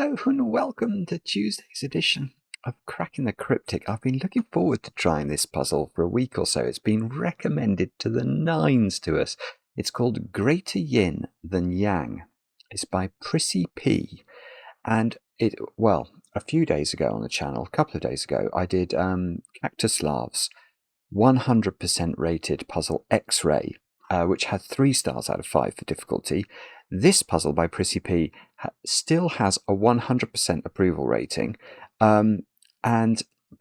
Hello and welcome to Tuesday's edition of Cracking the Cryptic. I've been looking forward to trying this puzzle for a week or so. It's been recommended to the nines to us. It's called Greater Yin Than Yang. It's by PrissyP. And a few days ago on the channel, a couple of days ago, I did Cactus Larv's 100% rated puzzle X-Ray, which had 3 stars out of 5 for difficulty. This puzzle by PrissyP still has a 100% approval rating, but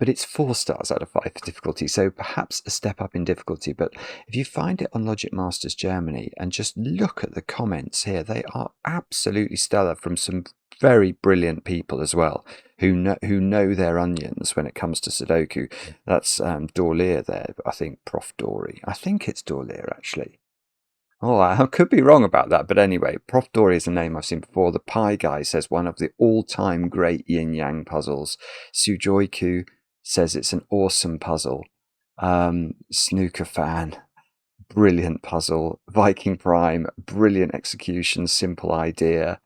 it's 4 stars out of 5 for difficulty, so perhaps a step up in difficulty. But if you find it on Logic Masters Germany and just look at the comments here, they are absolutely stellar from some very brilliant people as well, who know their onions when it comes to Sudoku. That's Dorleer there, I think Prof. Dory. I think it's Dorleer actually. Oh, I could be wrong about that, but anyway, Prof. Dory is a name I've seen before. The Pie Guy says one of the all-time great yin-yang puzzles. Sudoku says it's an awesome puzzle. Snooker Fan, brilliant puzzle. Viking Prime, brilliant execution, simple idea.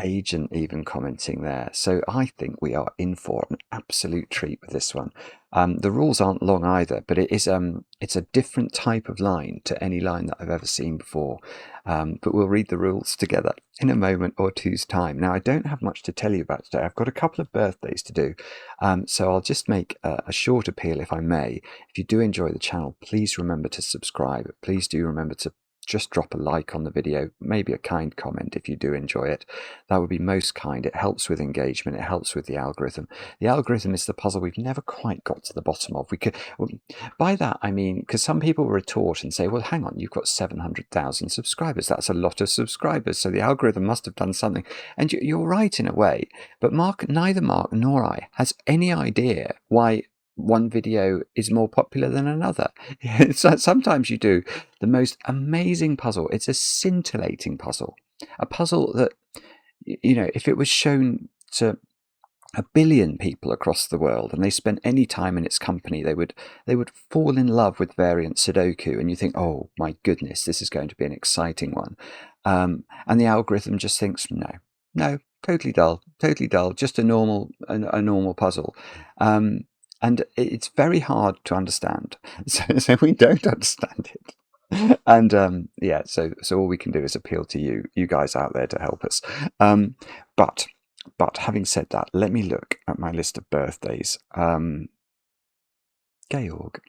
Agent even commenting there. So I think we are in for an absolute treat with this one. The rules aren't long either, but it's a different type of line to any line that I've ever seen before. But we'll read the rules together in a moment or two's time. Now, I don't have much to tell you about today. I've got a couple of birthdays to do, so I'll just make a short appeal, if I may. If you do enjoy the channel, please remember to subscribe. Please do remember to just drop a like on the video, maybe a kind comment if you do enjoy it. That would be most kind. It helps with engagement. It helps with the algorithm. The algorithm is the puzzle we've never quite got to the bottom of. By that I mean, because some people retort and say, well, hang on, you've got 700,000 subscribers. That's a lot of subscribers, so the algorithm must have done something. And you're right in a way, but neither Mark nor I has any idea why one video is more popular than another. Sometimes you do the most amazing puzzle. It's a scintillating puzzle, a puzzle that, if it was shown to 1 billion people across the world and they spent any time in its company, they would fall in love with variant Sudoku, and you think, oh my goodness, this is going to be an exciting one. And the algorithm just thinks, no, totally dull, just a normal puzzle. And it's very hard to understand, so we don't understand it. And so all we can do is appeal to you guys out there to help us. But having said that, let me look at my list of birthdays. Georg,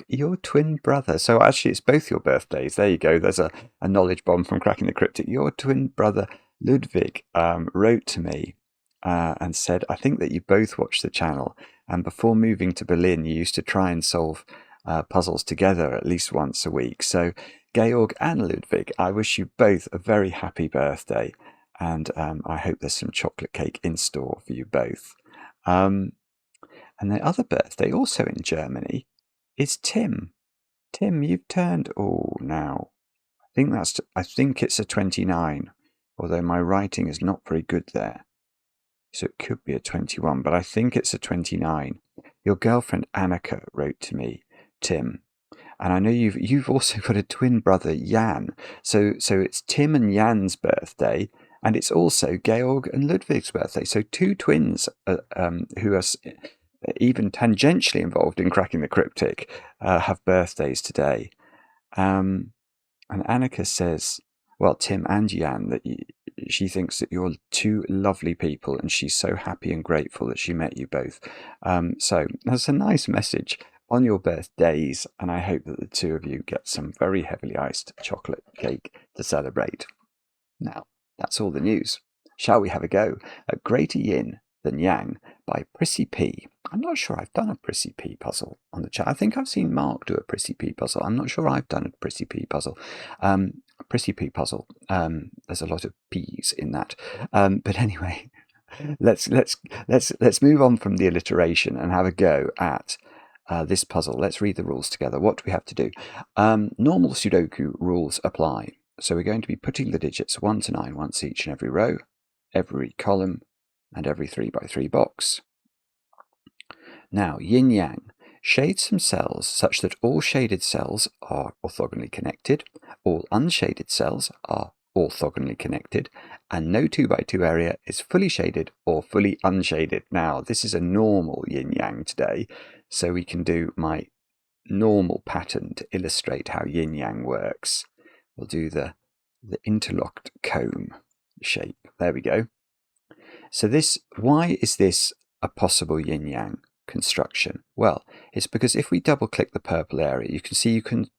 your twin brother. So actually, it's both your birthdays. There you go. There's a knowledge bomb from Cracking the Cryptic. Your twin brother Ludwig wrote to me and said, I think that you both watch the channel, and before moving to Berlin you used to try and solve puzzles together at least once a week. So Georg and Ludwig, I wish you both a very happy birthday, and I hope there's some chocolate cake in store for you both. And the other birthday, also in Germany, is Tim. Tim, you've turned, now I think it's a 29, although my writing is not very good there. So it could be a 21, but I think it's a 29. Your girlfriend Annika wrote to me, Tim, and I know you've also got a twin brother, Jan. So it's Tim and Jan's birthday, and it's also Georg and Ludwig's birthday. So 2 twins who are even tangentially involved in Cracking the Cryptic have birthdays today. And Annika says, well, Tim and Jan, that she thinks that you're 2 lovely people, and she's so happy and grateful that she met you both. So that's a nice message on your birthdays, and I hope that the 2 of you get some very heavily iced chocolate cake to celebrate. Now, that's all the news. Shall we have a go at Greater Yin Than Yang by PrissyP? I'm not sure I've done a PrissyP puzzle on the chat. I think I've seen Mark do a PrissyP puzzle. I'm not sure I've done a PrissyP puzzle. PrissyP puzzle. There's a lot of P's in that. But anyway, let's move on from the alliteration and have a go at this puzzle. Let's read the rules together. What do we have to do? Normal Sudoku rules apply. So we're going to be putting the digits 1 to 9 once each in every row, every column, and every 3 by 3 box. Now, yin-yang. Shade some cells such that all shaded cells are orthogonally connected, all unshaded cells are orthogonally connected, and no 2x2 area is fully shaded or fully unshaded. Now, this is a normal yin-yang today, so we can do my normal pattern to illustrate how yin-yang works. We'll do the interlocked comb shape. There we go. So why is this a possible yin-yang construction? Well, it's because if we double click the purple area, you can see you can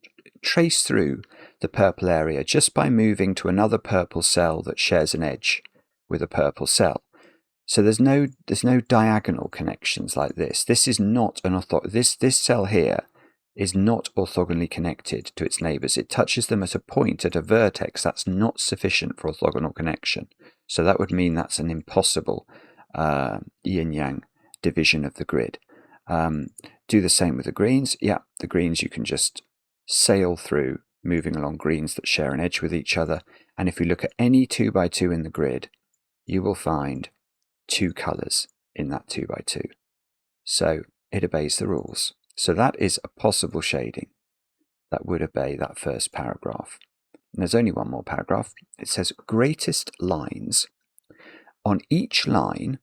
trace through the purple area just by moving to another purple cell that shares an edge with a purple cell. So there's no diagonal connections like this. This is not an this cell here is not orthogonally connected to its neighbours. It touches them at a point, at a vertex. That's not sufficient for orthogonal connection. So that would mean that's an impossible yin-yang division of the grid. Do the same with the greens. Yeah, the greens you can just sail through, moving along greens that share an edge with each other. And if you look at any 2x2 in the grid, you will find 2 colours in that 2x2. So it obeys the rules. So that is a possible shading that would obey that first paragraph. And there's only one more paragraph. It says greatest lines. On each line,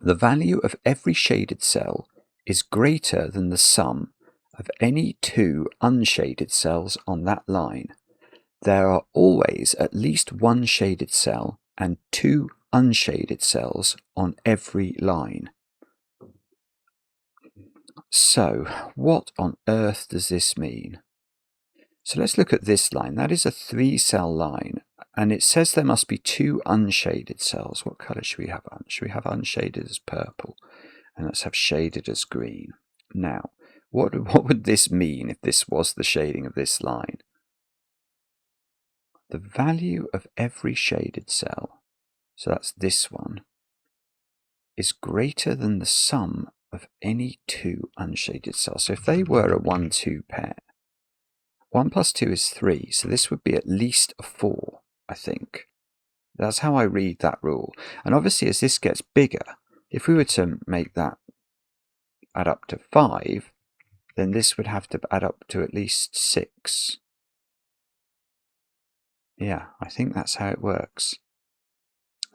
the value of every shaded cell is greater than the sum of any 2 unshaded cells on that line. There are always at least 1 shaded cell and 2 unshaded cells on every line. So, what on earth does this mean? So let's look at this line. That is a 3-cell line, and it says there must be 2 unshaded cells. What colour should we have? Should we have unshaded as purple? And let's have shaded as green. Now, what would this mean if this was the shading of this line? The value of every shaded cell, so that's this one, is greater than the sum of any 2 unshaded cells. So if they were a 1-2 pair, 1 plus 2 is 3, so this would be at least a 4, I think. That's how I read that rule. And obviously as this gets bigger, if we were to make that add up to 5, then this would have to add up to at least 6. Yeah, I think that's how it works.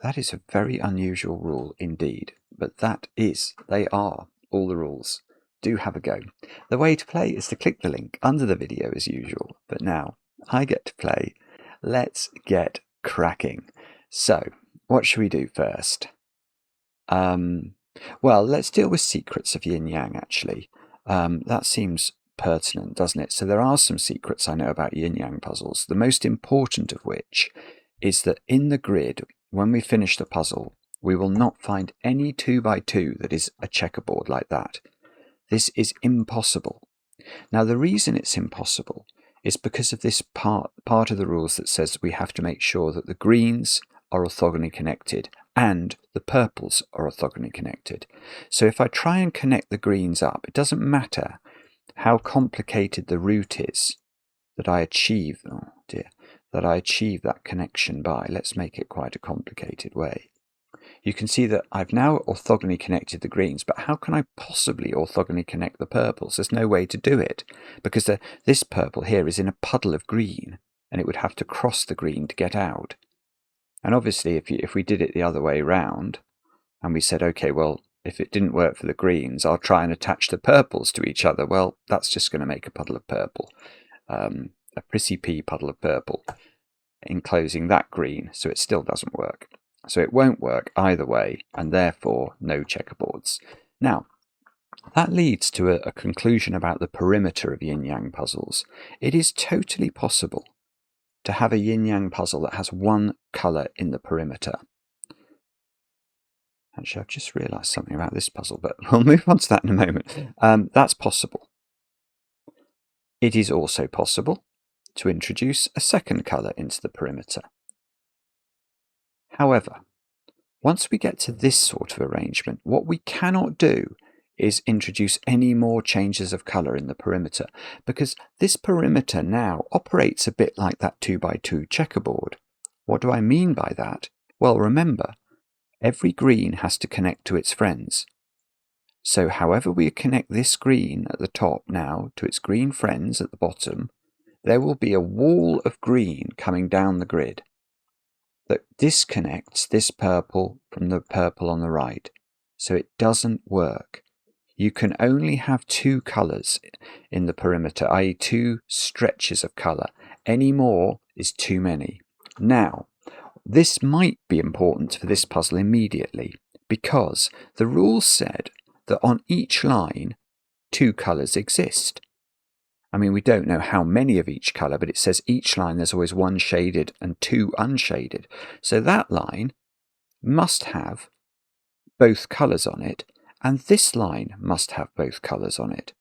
That is a very unusual rule indeed, but they are all the rules. Do have a go. The way to play is to click the link under the video as usual, but now I get to play. Let's get cracking. So, what should we do first? Well, let's deal with secrets of yin-yang actually. That seems pertinent, doesn't it? So there are some secrets I know about yin-yang puzzles, the most important of which is that in the grid, when we finish the puzzle, we will not find any 2x2 that is a checkerboard like that. This is impossible. Now, the reason it's impossible is because of this part of the rules that says we have to make sure that the greens are orthogonally connected and the purples are orthogonally connected. So if I try and connect the greens up, it doesn't matter how complicated the route is that I achieve, that I achieve that connection by. Let's make it quite a complicated way. You can see that I've now orthogonally connected the greens, but how can I possibly orthogonally connect the purples? There's no way to do it, because this purple here is in a puddle of green, and it would have to cross the green to get out. And obviously, if we did it the other way round, and we said, okay, well, if it didn't work for the greens, I'll try and attach the purples to each other. Well, that's just going to make a puddle of purple, a PrissyP puddle of purple, enclosing that green, so it still doesn't work. So it won't work either way, and therefore no checkerboards. Now, that leads to a conclusion about the perimeter of yin-yang puzzles. It is totally possible to have a yin-yang puzzle that has 1 colour in the perimeter. Actually, I've just realised something about this puzzle, but we'll move on to that in a moment. That's possible. It is also possible to introduce a 2nd colour into the perimeter. However, once we get to this sort of arrangement, what we cannot do is introduce any more changes of colour in the perimeter, because this perimeter now operates a bit like that 2x2 checkerboard. What do I mean by that? Well, remember, every green has to connect to its friends. So however we connect this green at the top now to its green friends at the bottom, there will be a wall of green coming down the grid. that disconnects this purple from the purple on the right. So it doesn't work. You can only have two colours in the perimeter, i.e. two stretches of colour. Any more is too many. Now, this might be important for this puzzle immediately, because the rule said that on each line, two colours exist. I mean, we don't know how many of each colour, but it says each line there's always one shaded and two unshaded. So that line must have both colours on it, and this line must have both colours on it.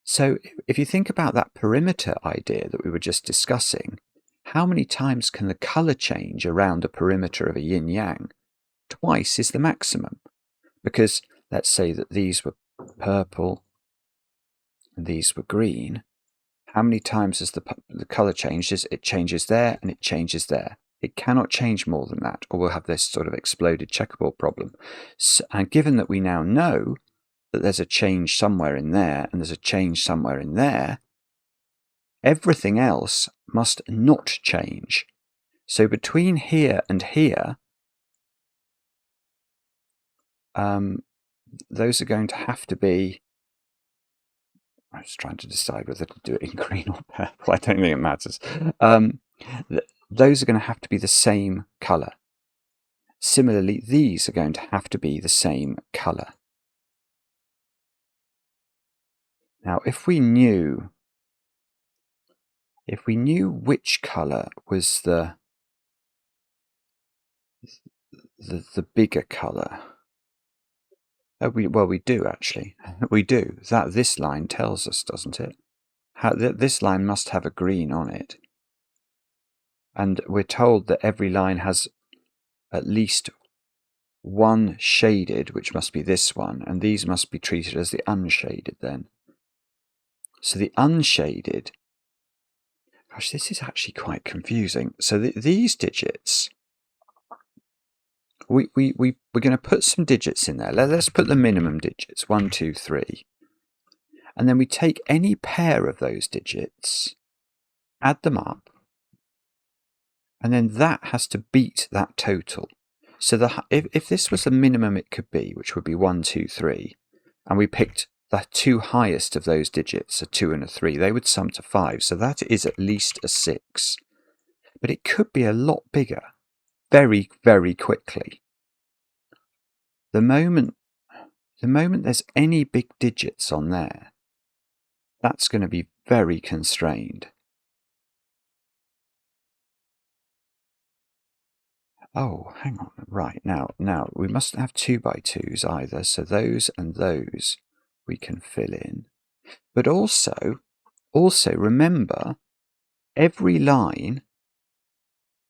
So if you think about that perimeter idea that we were just discussing, how many times can the colour change around a perimeter of a yin-yang? Twice is the maximum. Because let's say that these were purple and these were green. How many times has the colour changed? It changes there and it changes there. It cannot change more than that, or we'll have this sort of exploded checkerboard problem. So, and given that we now know that there's a change somewhere in there and there's a change somewhere in there, everything else must not change. So between here and here, those are going to have to be... I was trying to decide whether to do it in green or purple. I don't think it matters. Those are going to have to be the same colour. Similarly, these are going to have to be the same colour. Now, if we knew which colour was the bigger colour, we do actually. We do. This line tells us, doesn't it? This line must have a green on it. And we're told that every line has at least one shaded, which must be this one, and these must be treated as the unshaded then. So the unshaded... Gosh, this is actually quite confusing. So these digits... We're going to put some digits in there. Let's put the minimum digits, 1, 2, 3. And then we take any pair of those digits, add them up, and then that has to beat that total. So if this was the minimum it could be, which would be 1, 2, 3, and we picked the two highest of those digits, a 2 and a 3, they would sum to 5. So that is at least a 6. But it could be a lot bigger very, very quickly. The moment there's any big digits on there, that's going to be very constrained. Oh, hang on. Right, now we mustn't have 2 by 2s either, so those and those we can fill in. But also remember, every line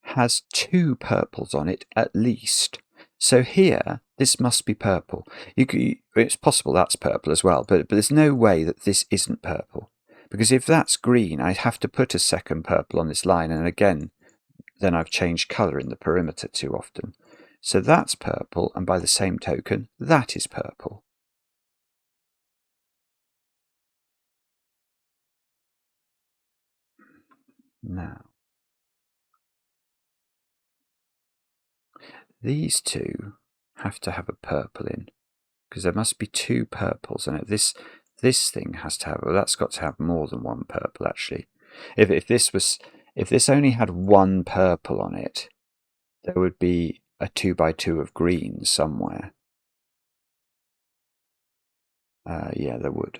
has 2 purples on it at least. So here, this must be purple. It's possible that's purple as well, but there's no way that this isn't purple. Because if that's green, I'd have to put a second purple on this line, and again, then I've changed colour in the perimeter too often. So that's purple, and by the same token, that is purple. Now, these two have to have a purple in, because there must be 2 purples, and this thing has to have, well, that's got to have more than 1 purple actually. If this only had 1 purple on it, there would be a 2 by 2 of green somewhere. Yeah, there would.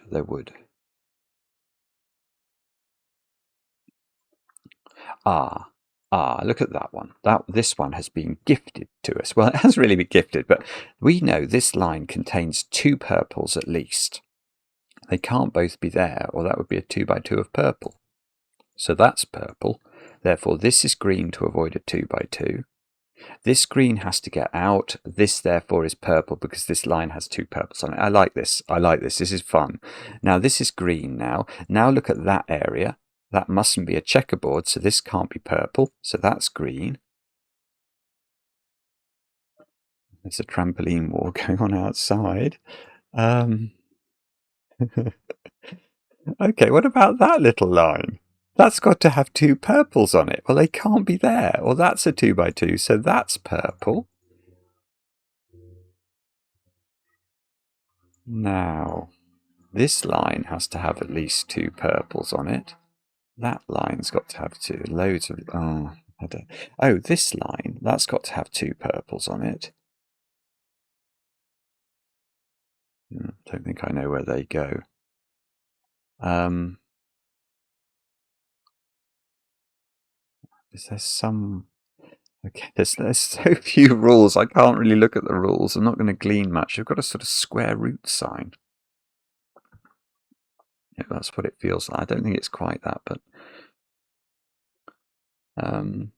Look at that one. This one has been gifted to us. Well, it hasn't really been gifted, but we know this line contains 2 purples at least. They can't both be there, or that would be a 2 by 2 of purple. So that's purple. Therefore, this is green to avoid a 2 by 2. This green has to get out. This, therefore, is purple because this line has 2 purples on it. I like this. This is fun. Now, this is green now. Now look at that area. That mustn't be a checkerboard, so this can't be purple. So that's green. There's a trampoline wall going on outside. Okay, what about that little line? That's got to have two purples on it. Well, they can't be there. Well, that's a 2 by 2, so that's purple. Now, this line has to have at least two purples on it. That line's got to have two. Loads of... Oh, this line, that's got to have two purples on it. Don't think I know where they go. Is there some... Okay, there's so few rules, I can't really look at the rules. I'm not going to glean much. I've got a sort of square root sign. Yeah, that's what it feels like. I don't think it's quite that, but... and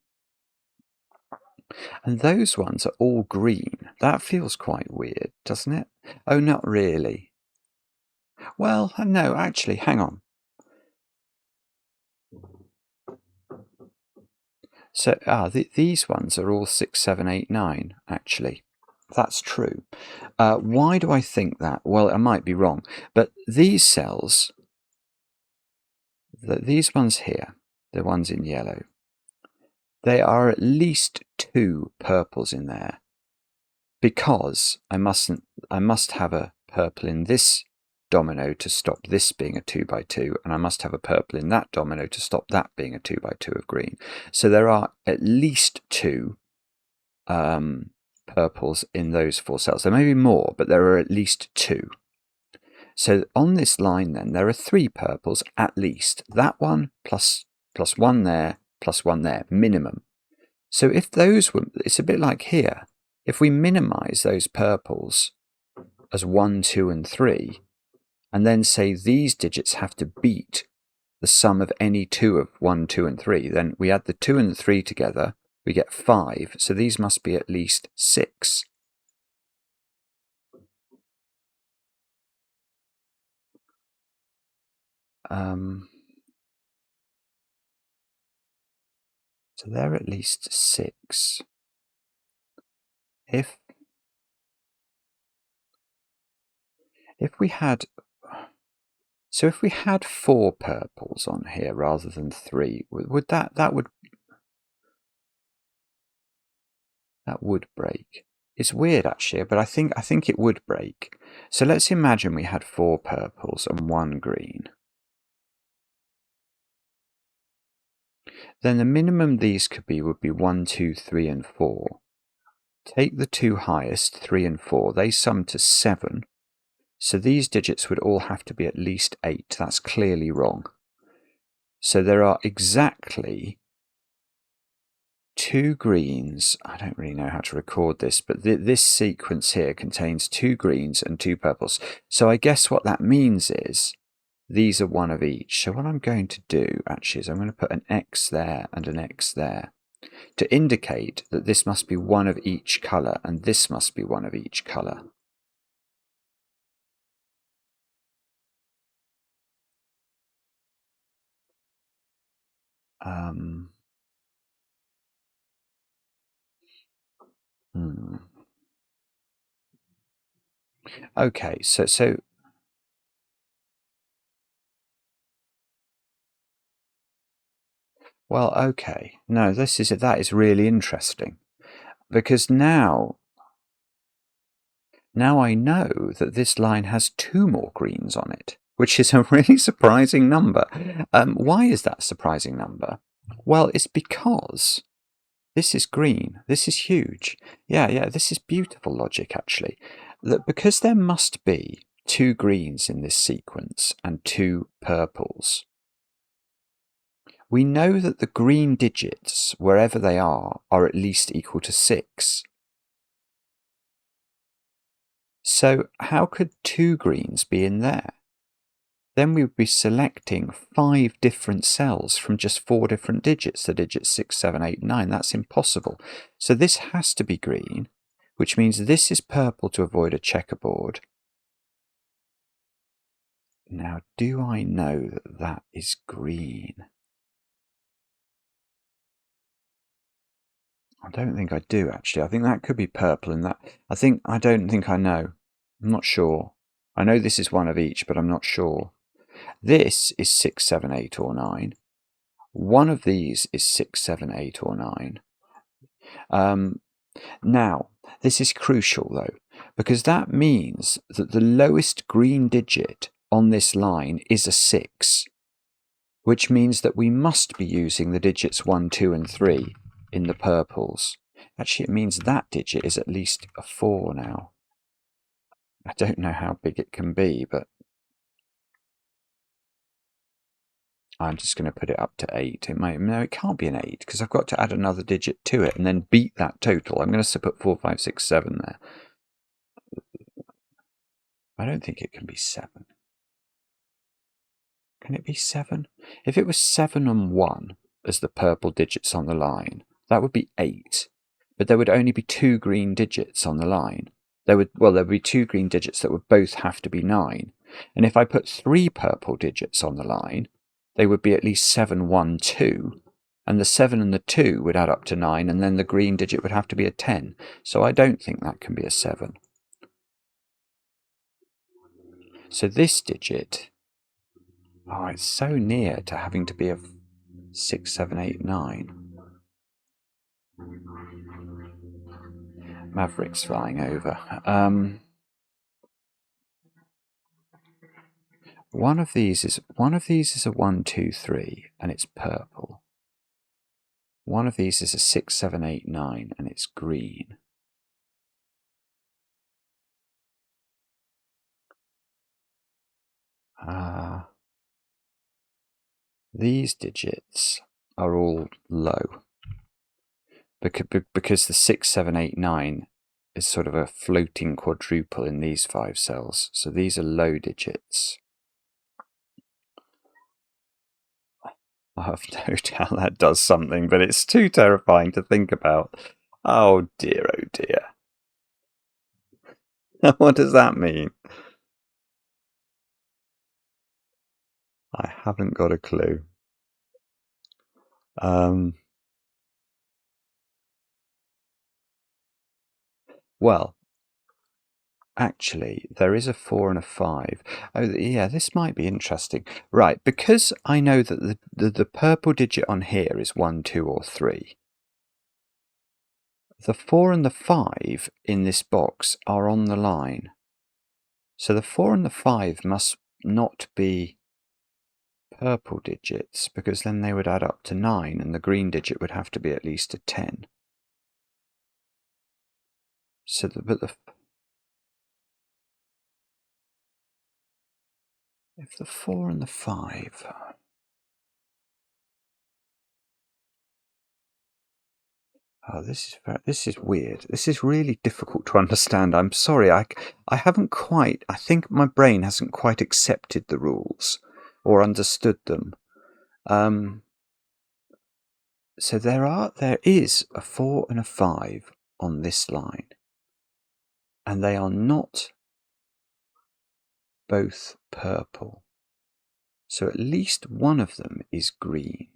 those ones are all green. That feels quite weird, doesn't it? Oh, not really. Well, no, actually, hang on. So, these ones are all 6, 7, 8, 9, actually. That's true. Why do I think that? Well, I might be wrong. But these cells, these ones here, the ones in yellow, there are at least two purples in there. Because I must have a purple in this domino to stop this being a 2 by 2, and I must have a purple in that domino to stop that being a 2 by 2 of green. So there are at least two purples in those four cells. There may be more, but there are at least two. So on this line then, there are three purples at least. That one plus one there, plus one there, minimum. So if those were, it's a bit like here. If we minimize those purples as 1, 2, and 3, and then say these digits have to beat the sum of any two of 1, 2, and 3, then we add the 2 and the 3 together, we get 5. So these must be at least 6. So they're at least 6. If we had... So if we had 4 purples on here rather than 3, would that would break. It's weird actually, but I think it would break. So let's imagine we had 4 purples and 1 green. Then the minimum these could be would be 1, 2, 3, and 4. Take the two highest, 3 and 4. They sum to 7. So these digits would all have to be at least 8. That's clearly wrong. So there are exactly 2 greens. I don't really know how to record this, but this sequence here contains 2 greens and 2 purples. So I guess what that means is these are one of each. So what I'm going to do actually is I'm going to put an X there and an X there to indicate that this must be one of each colour and this must be one of each colour. Okay, so well, okay. No, that is really interesting, because now I know that this line has 2 more greens on it, which is a really surprising number. Why is that a surprising number? Well, it's because this is green. This is huge. Yeah, this is beautiful logic, actually. That because there must be 2 greens in this sequence and 2 purples, we know that the green digits, wherever they are at least equal to 6. So how could 2 greens be in there? Then we would be selecting 5 different cells from just 4 different digits, the digits 6, 7, 8, 9. That's impossible. So this has to be green, which means this is purple to avoid a checkerboard. Now, do I know that that is green? I don't think I do, actually. I think that could be purple and that... I don't think I know. I'm not sure. I know this is one of each, but I'm not sure. This is 6, 7, 8, or 9. One of these is 6, 7, 8, or 9. Now, this is crucial though, because that means that the lowest green digit on this line is a 6, which means that we must be using the digits 1, 2, and 3 in the purples. Actually, it means that digit is at least a 4 now. I don't know how big it can be, but I'm just going to put it up to 8. No, it can't be an 8 because I've got to add another digit to it and then beat that total. I'm going to put 4, 5, 6, 7 there. I don't think it can be 7. Can it be 7? If it was 7 and 1 as the purple digits on the line, that would be 8. But there would only be 2 green digits on the line. There would be 2 green digits that would both have to be 9. And if I put 3 purple digits on the line, they would be at least 7, 1, 2. And the 7 and the 2 would add up to 9, and then the green digit would have to be a 10. So I don't think that can be a 7. So this digit, oh, it's so near to having to be a 6, 7, 8, 9. Mavericks flying over. One of these is a 1, 2, 3, and it's purple. One of these is a 6, 7, 8, 9, and it's green. These digits are all low because the 6, 7, 8, 9 is sort of a floating quadruple in these 5 cells. So these are low digits. I have no doubt that does something, but it's too terrifying to think about. Oh dear, oh dear. What does that mean? I haven't got a clue. Well, actually, there is a 4 and a 5. Oh, yeah, this might be interesting. Right, because I know that the purple digit on here is 1, 2, or 3. The 4 and the 5 in this box are on the line. So the 4 and the 5 must not be purple digits, because then they would add up to 9, and the green digit would have to be at least a 10. So if the 4 and the 5... Oh, this is weird. This is really difficult to understand. I'm sorry. I haven't quite... I think my brain hasn't quite accepted the rules or understood them. So there is a 4 and a 5 on this line, and they are not both purple. So at least one of them is green,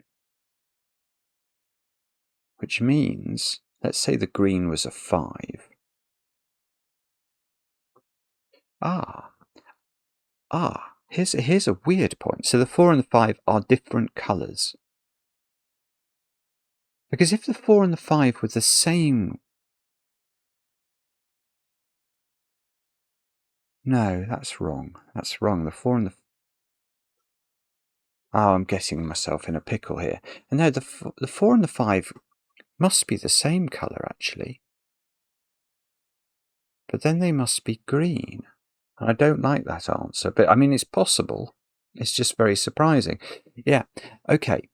which means, let's say the green was a 5. Here's a weird point. So the 4 and the 5 are different colours. Because if the 4 and the 5 were the same... No, that's wrong. That's wrong. The 4 and the... Oh, I'm getting myself in a pickle here. And no, the 4 and the 5 must be the same colour, actually. But then they must be green. I don't like that answer, but I mean, it's possible. It's just very surprising. Yeah, okay.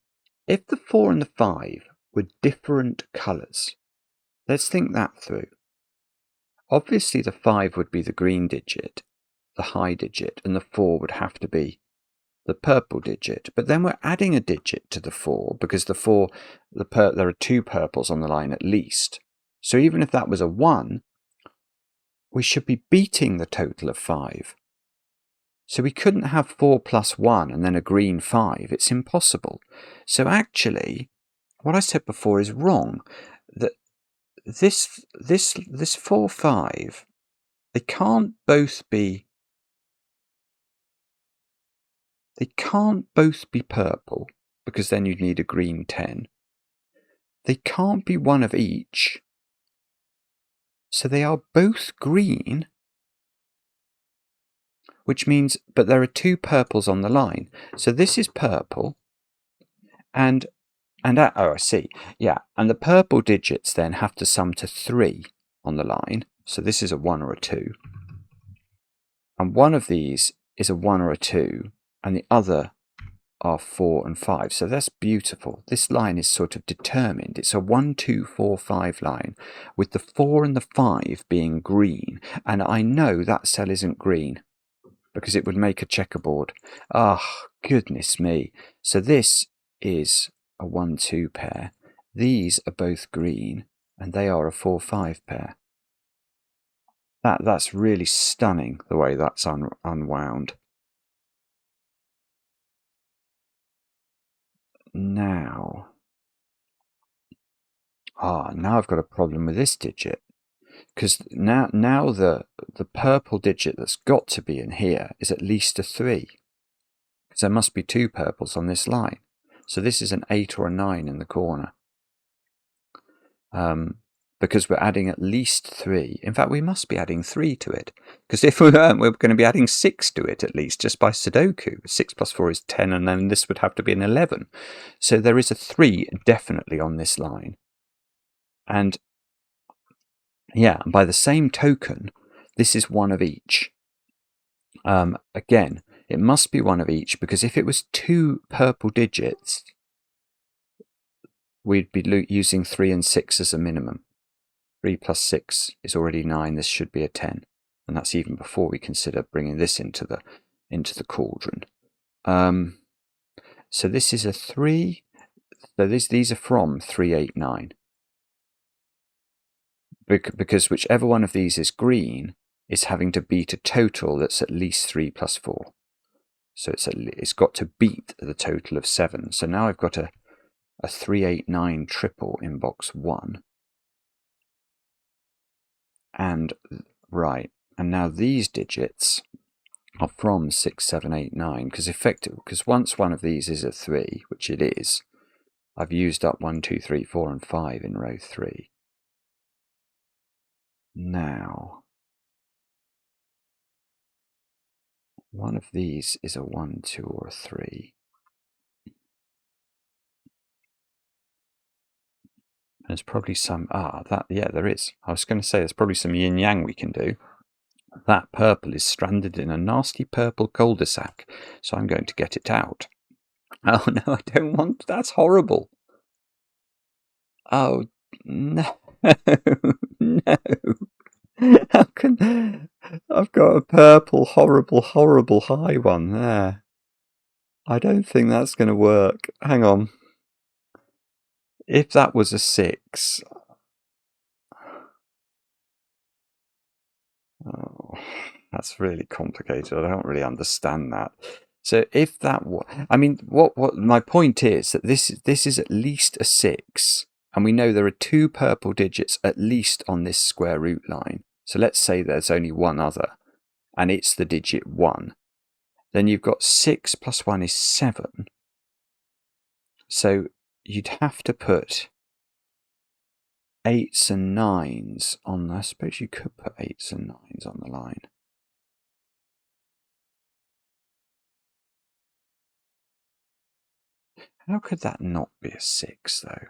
If the 4 and the 5 were different colours, let's think that through. Obviously, the 5 would be the green digit, the high digit, and the 4 would have to be the purple digit. But then we're adding a digit to the 4 because the 4, there are 2 purples on the line at least. So even if that was a 1, we should be beating the total of 5. So we couldn't have 4 plus 1 and then a green 5. It's impossible. So actually, what I said before is wrong. That this 4, 5, they can't both be purple. because then you'd need a green 10. They can't be one of each. So they are both green, which means, but there are 2 purples on the line. So this is purple, and oh, I see. Yeah, and the purple digits then have to sum to 3 on the line. So this is a 1 or a 2. And one of these is a 1 or a 2, and the other are 4 and 5. So that's beautiful. This line is sort of determined. It's a 1, 2, 4, 5 line, with the 4 and the 5 being green. And I know that cell isn't green, because it would make a checkerboard. Ah, goodness me. So this is a 1, 2 pair. These are both green, and they are a 4, 5 pair. That's really stunning, the way that's unwound. Now I've got a problem with this digit, because now the purple digit that's got to be in here is at least a 3, because there must be 2 purples on this line. So this is an 8 or a 9 in the corner. Because we're adding at least 3. In fact, we must be adding 3 to it, because if we weren't, we're going to be adding 6 to it at least, just by Sudoku. 6 plus 4 is 10, and then this would have to be an 11. So there is a 3 definitely on this line. And yeah, by the same token, this is one of each. Again, it must be one of each, because if it was 2 purple digits, we'd be using 3 and 6 as a minimum. 3 plus 6 is already 9. This should be a 10, and that's even before we consider bringing this into the cauldron. So this is a 3. So these are from 3, 8, 9, because whichever one of these is green is having to beat a total that's at least 3 plus 4. So it's got to beat the total of 7. So now I've got a 3, 8, 9 triple in box 1. And right, and now these digits are from 6, 7, 8, 9, because once one of these is a 3, which it is, I've used up 1, 2, 3, 4, and 5 in row 3. Now, one of these is a 1, 2, or a 3. There's probably some, there is. I was going to say there's probably some yin-yang we can do. That purple is stranded in a nasty purple cul-de-sac, so I'm going to get it out. Oh no, I don't want, that's horrible. Oh, no, no. How can, I've got a purple, horrible, horrible high one there. I don't think that's going to work. Hang on. If that was a 6... Oh, that's really complicated. I don't really understand that. So if that was... I mean, what my point is that this is at least a 6, and we know there are 2 purple digits at least on this square root line. So let's say there's only one other, and it's the digit 1. Then you've got 6 plus 1 is 7. So you'd have to put 8s and 9s on. I suppose you could put 8s and 9s on the line. How could that not be a 6 though?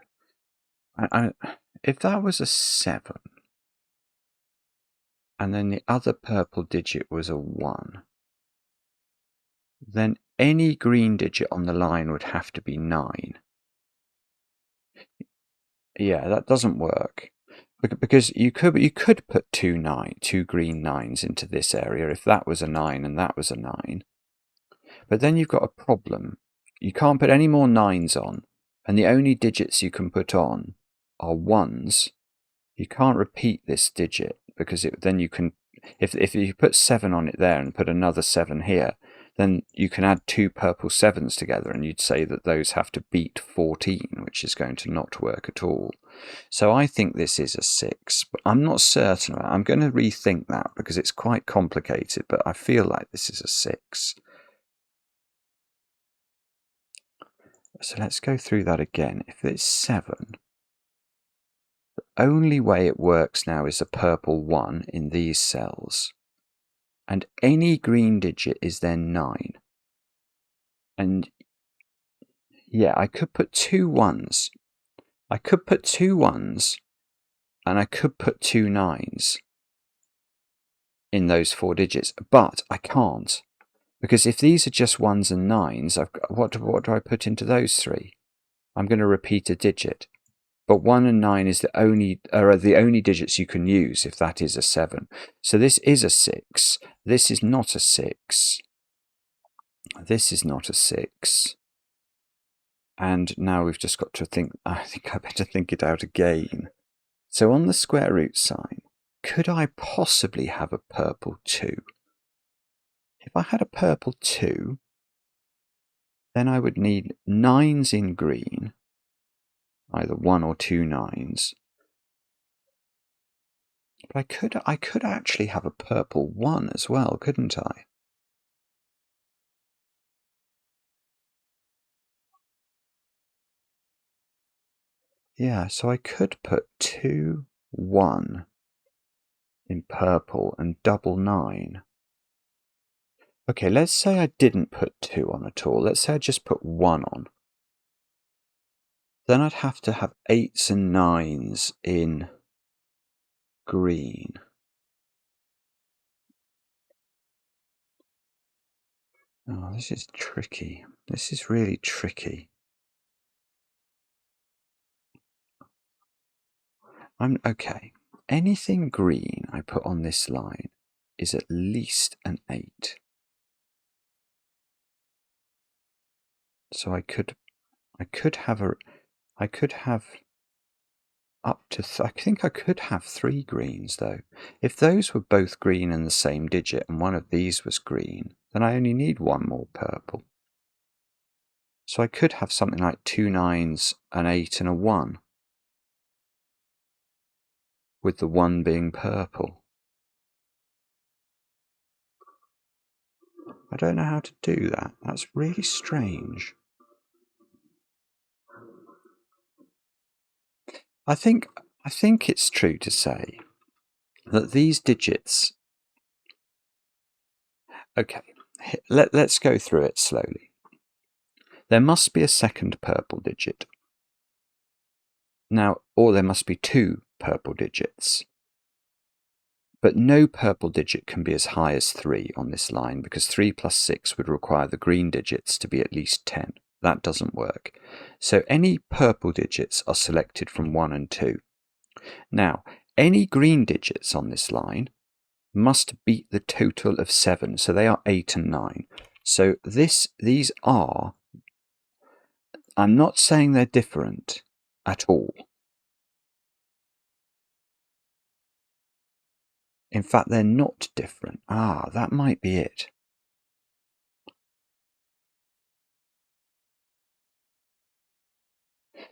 If that was a 7, and then the other purple digit was a 1, then any green digit on the line would have to be 9. Yeah, that doesn't work, because you could put 2 green 9s into this area if that was a 9 and that was a 9. But then you've got a problem. You can't put any more 9s on, and the only digits you can put on are 1s. You can't repeat this digit, because then you can, if you put 7 on it there and put another 7 here, then you can add 2 purple 7s together, and you'd say that those have to beat 14, which is going to not work at all. So I think this is a 6, but I'm not certain. I'm going to rethink that, because it's quite complicated, but I feel like this is a 6. So let's go through that again. If it's 7, the only way it works now is a purple 1 in these cells. And any green digit is then 9. And yeah, I could put 2 1s. I could put 2 1s and I could put 2 9s in those 4 digits, but I can't. Because if these are just 1s and 9s, what do I put into those 3? I'm going to repeat a digit. But 1 and 9 are the only digits you can use if that is a 7. So this is a 6. This is not a 6. This is not a 6. And now we've just got to think, I think I better think it out again. So on the square root sign, could I possibly have a purple 2? If I had a purple 2, then I would need 9s in green, either 1 or 2 9s. But I could actually have a purple 1 as well, couldn't I? Yeah, so I could put 2 1 in purple and double 9. Okay, let's say I didn't put 2 on at all. Let's say I just put 1 on. Then I'd have to have 8s and 9s in green. Oh, this is tricky. This is really tricky. Okay. Anything green I put on this line is at least an 8. So I could have up to, I think I could have 3 greens though. If those were both green and the same digit and one of these was green, then I only need 1 more purple. So I could have something like 2 9s, an 8 and a 1, with the 1 being purple. I don't know how to do that. That's really strange. I think it's true to say that these digits... Okay, let's go through it slowly. There must be a second purple digit. Now, or there must be 2 purple digits. But no purple digit can be as high as 3 on this line, because 3 plus 6 would require the green digits to be at least 10. That doesn't work. So any purple digits are selected from 1 and 2. Now, any green digits on this line must beat the total of 7, so they are 8 and 9. So these are... I'm not saying they're different at all. In fact, they're not different. That might be it.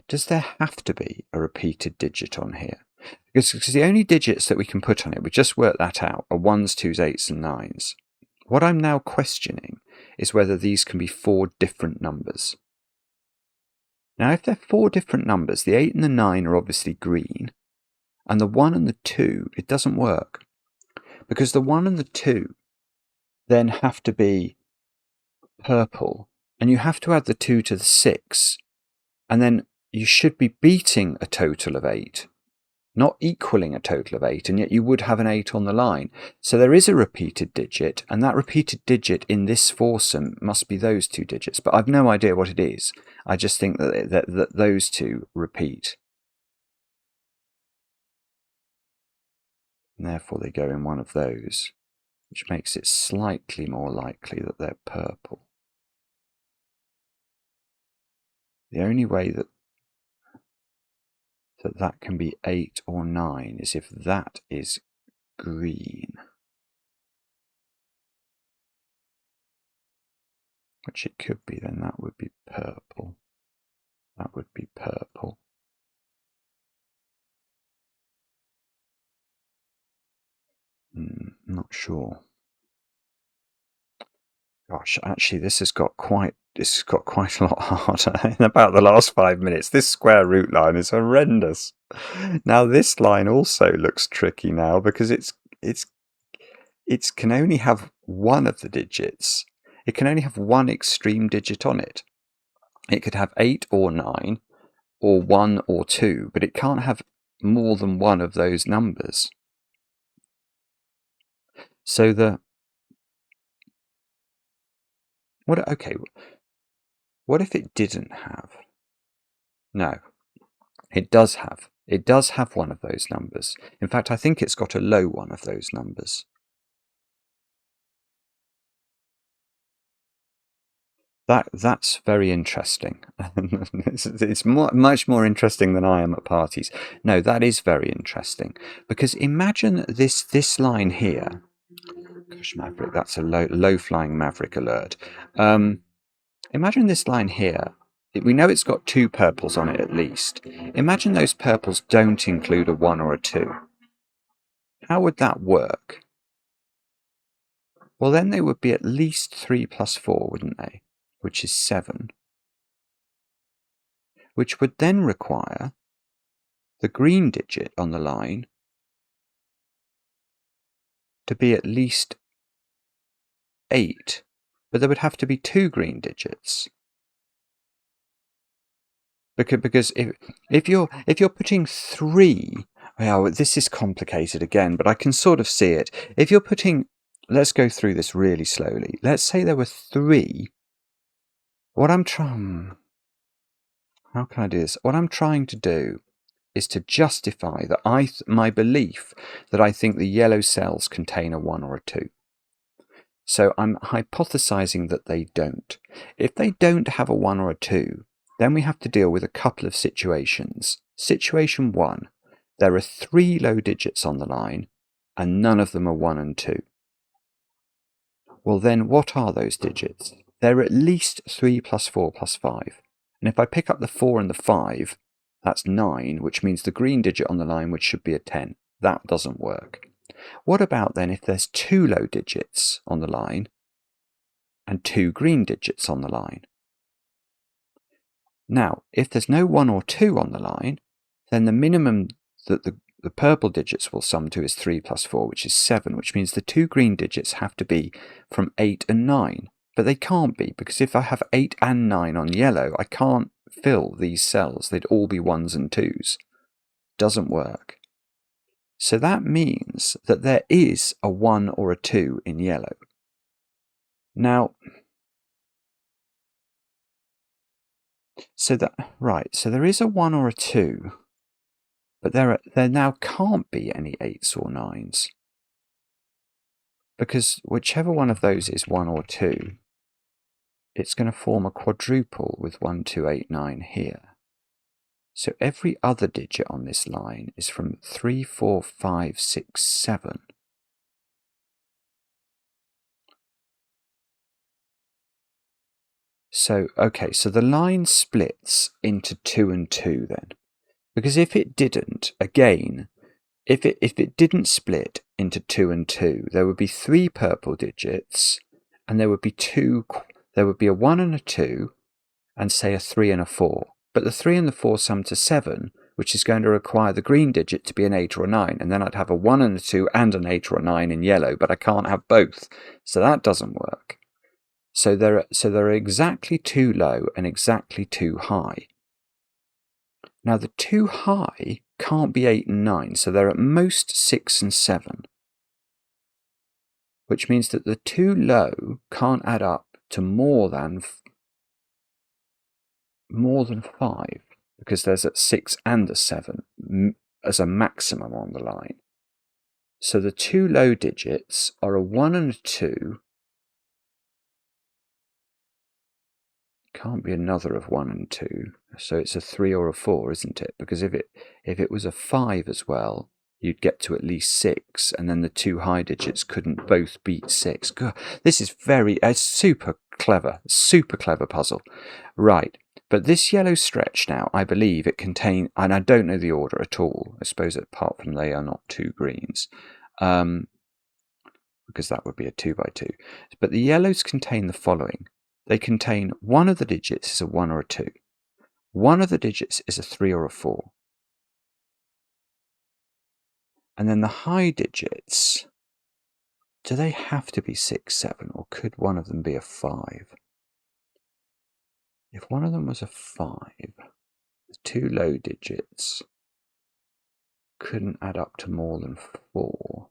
Does there have to be a repeated digit on here? Because the only digits that we can put on it, we just worked that out, are 1s, 2s, 8s and 9s. What I'm now questioning is whether these can be 4 different numbers. Now, if they're 4 different numbers, the 8 and the 9 are obviously green, and the 1 and the 2, it doesn't work. Because the 1 and the 2 then have to be purple, and you have to add the 2 to the 6, and then you should be beating a total of 8, not equaling a total of 8, and yet you would have an 8 on the line. So there is a repeated digit, and that repeated digit in this foursome must be those 2 digits, but I've no idea what it is. I just think that those 2 repeat. And therefore they go in one of those, which makes it slightly more likely that they're purple. The only way that can be 8 or 9 is if that is green. Which it could be, then that would be purple. That would be purple. Not sure. Gosh, actually, this has got quite a lot harder in about the last 5 minutes. This square root line is horrendous. Now this line also looks tricky now because it can only have one of the digits. It can only have one extreme digit on it. It could have 8 or 9 or 1 or 2, but it can't have more than one of those numbers. So what if it didn't have? No, it does have. It does have one of those numbers. In fact, I think it's got a low one of those numbers. That's very interesting. It's much more interesting than I am at parties. No, that is very interesting because imagine this line here. Gosh, Maverick, that's a low flying Maverick alert. Imagine this line here. We know it's got 2 purples on it at least. Imagine those purples don't include a 1 or a 2. How would that work? Well, then they would be at least 3 plus 4, wouldn't they? Which is 7. Which would then require the green digit on the line to be at least 8. But there would have to be 2 green digits. Because if you're putting 3, well, this is complicated again, but I can sort of see it. If you're putting, let's go through this really slowly. Let's say there were 3. What I'm trying, how can I do this? What I'm trying to do is to justify that my belief that I think the yellow cells contain a 1 or a 2. So I'm hypothesizing that they don't. If they don't have a 1 or a 2, then we have to deal with a couple of situations. Situation 1, there are 3 low digits on the line, and none of them are 1 and 2. Well then, what are those digits? They're at least 3 plus 4 plus 5. And if I pick up the 4 and the 5, that's 9, which means the green digit on the line, which should be a 10. That doesn't work. What about then if there's 2 low digits on the line and 2 green digits on the line? Now, if there's no 1 or 2 on the line, then the minimum that the purple digits will sum to is 3 plus 4, which is 7, which means the 2 green digits have to be from 8 and 9. But they can't be, because if I have 8 and 9 on yellow, I can't fill these cells. They'd all be 1s and 2s. Doesn't work. So that means that there is a 1 or a 2 in yellow. Now, so there is a 1 or a 2, but there now can't be any 8s or 9s. Because whichever one of those is 1 or 2, it's going to form a quadruple with 1, 2, 8, 9 here. So every other digit on this line is from 3, 4, 5, 6, 7. So, okay, so the line splits into 2 and 2 then. Because if it didn't, again, if it didn't split into 2 and 2, there would be 3 purple digits, and there would be a 1 and a 2, and say a 3 and a 4. But the 3 and the 4 sum to 7, which is going to require the green digit to be an 8 or a 9, and then I'd have a 1 and a 2 and an 8 or a 9 in yellow, but I can't have both. So that doesn't work. So there are exactly 2 low and exactly 2 high. Now the 2 high can't be 8 and 9, so they're at most 6 and 7. Which means that the 2 low can't add up to more than 5, because there's a 6 and a 7 as a maximum on the line. So the 2 low digits are a 1 and a 2. Can't be another of 1 and 2, so it's a 3 or a 4, isn't it? Because if it was a 5 as well, you'd get to at least 6, and then the 2 high digits couldn't both beat 6. God, this is super clever puzzle. Right, but this yellow stretch now, I believe it contains, and I don't know the order at all, I suppose apart from they are not 2 greens. because that would be a 2 by 2. But the yellows contain the following. They contain one of the digits is a 1 or a 2. One of the digits is a 3 or a 4. And then the high digits, do they have to be 6, 7, or could one of them be a 5? If one of them was a 5, the two low digits couldn't add up to more than 4.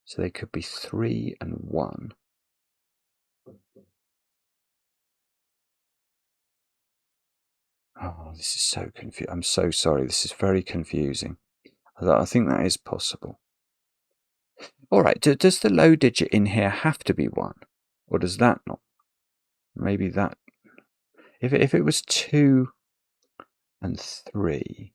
So they could be 3 and 1. Oh, this is so confusing. I'm so sorry. This is very confusing. I think that is possible. All right. Does the low digit in here have to be 1? Or does that not? Maybe that... If it was 2 and 3...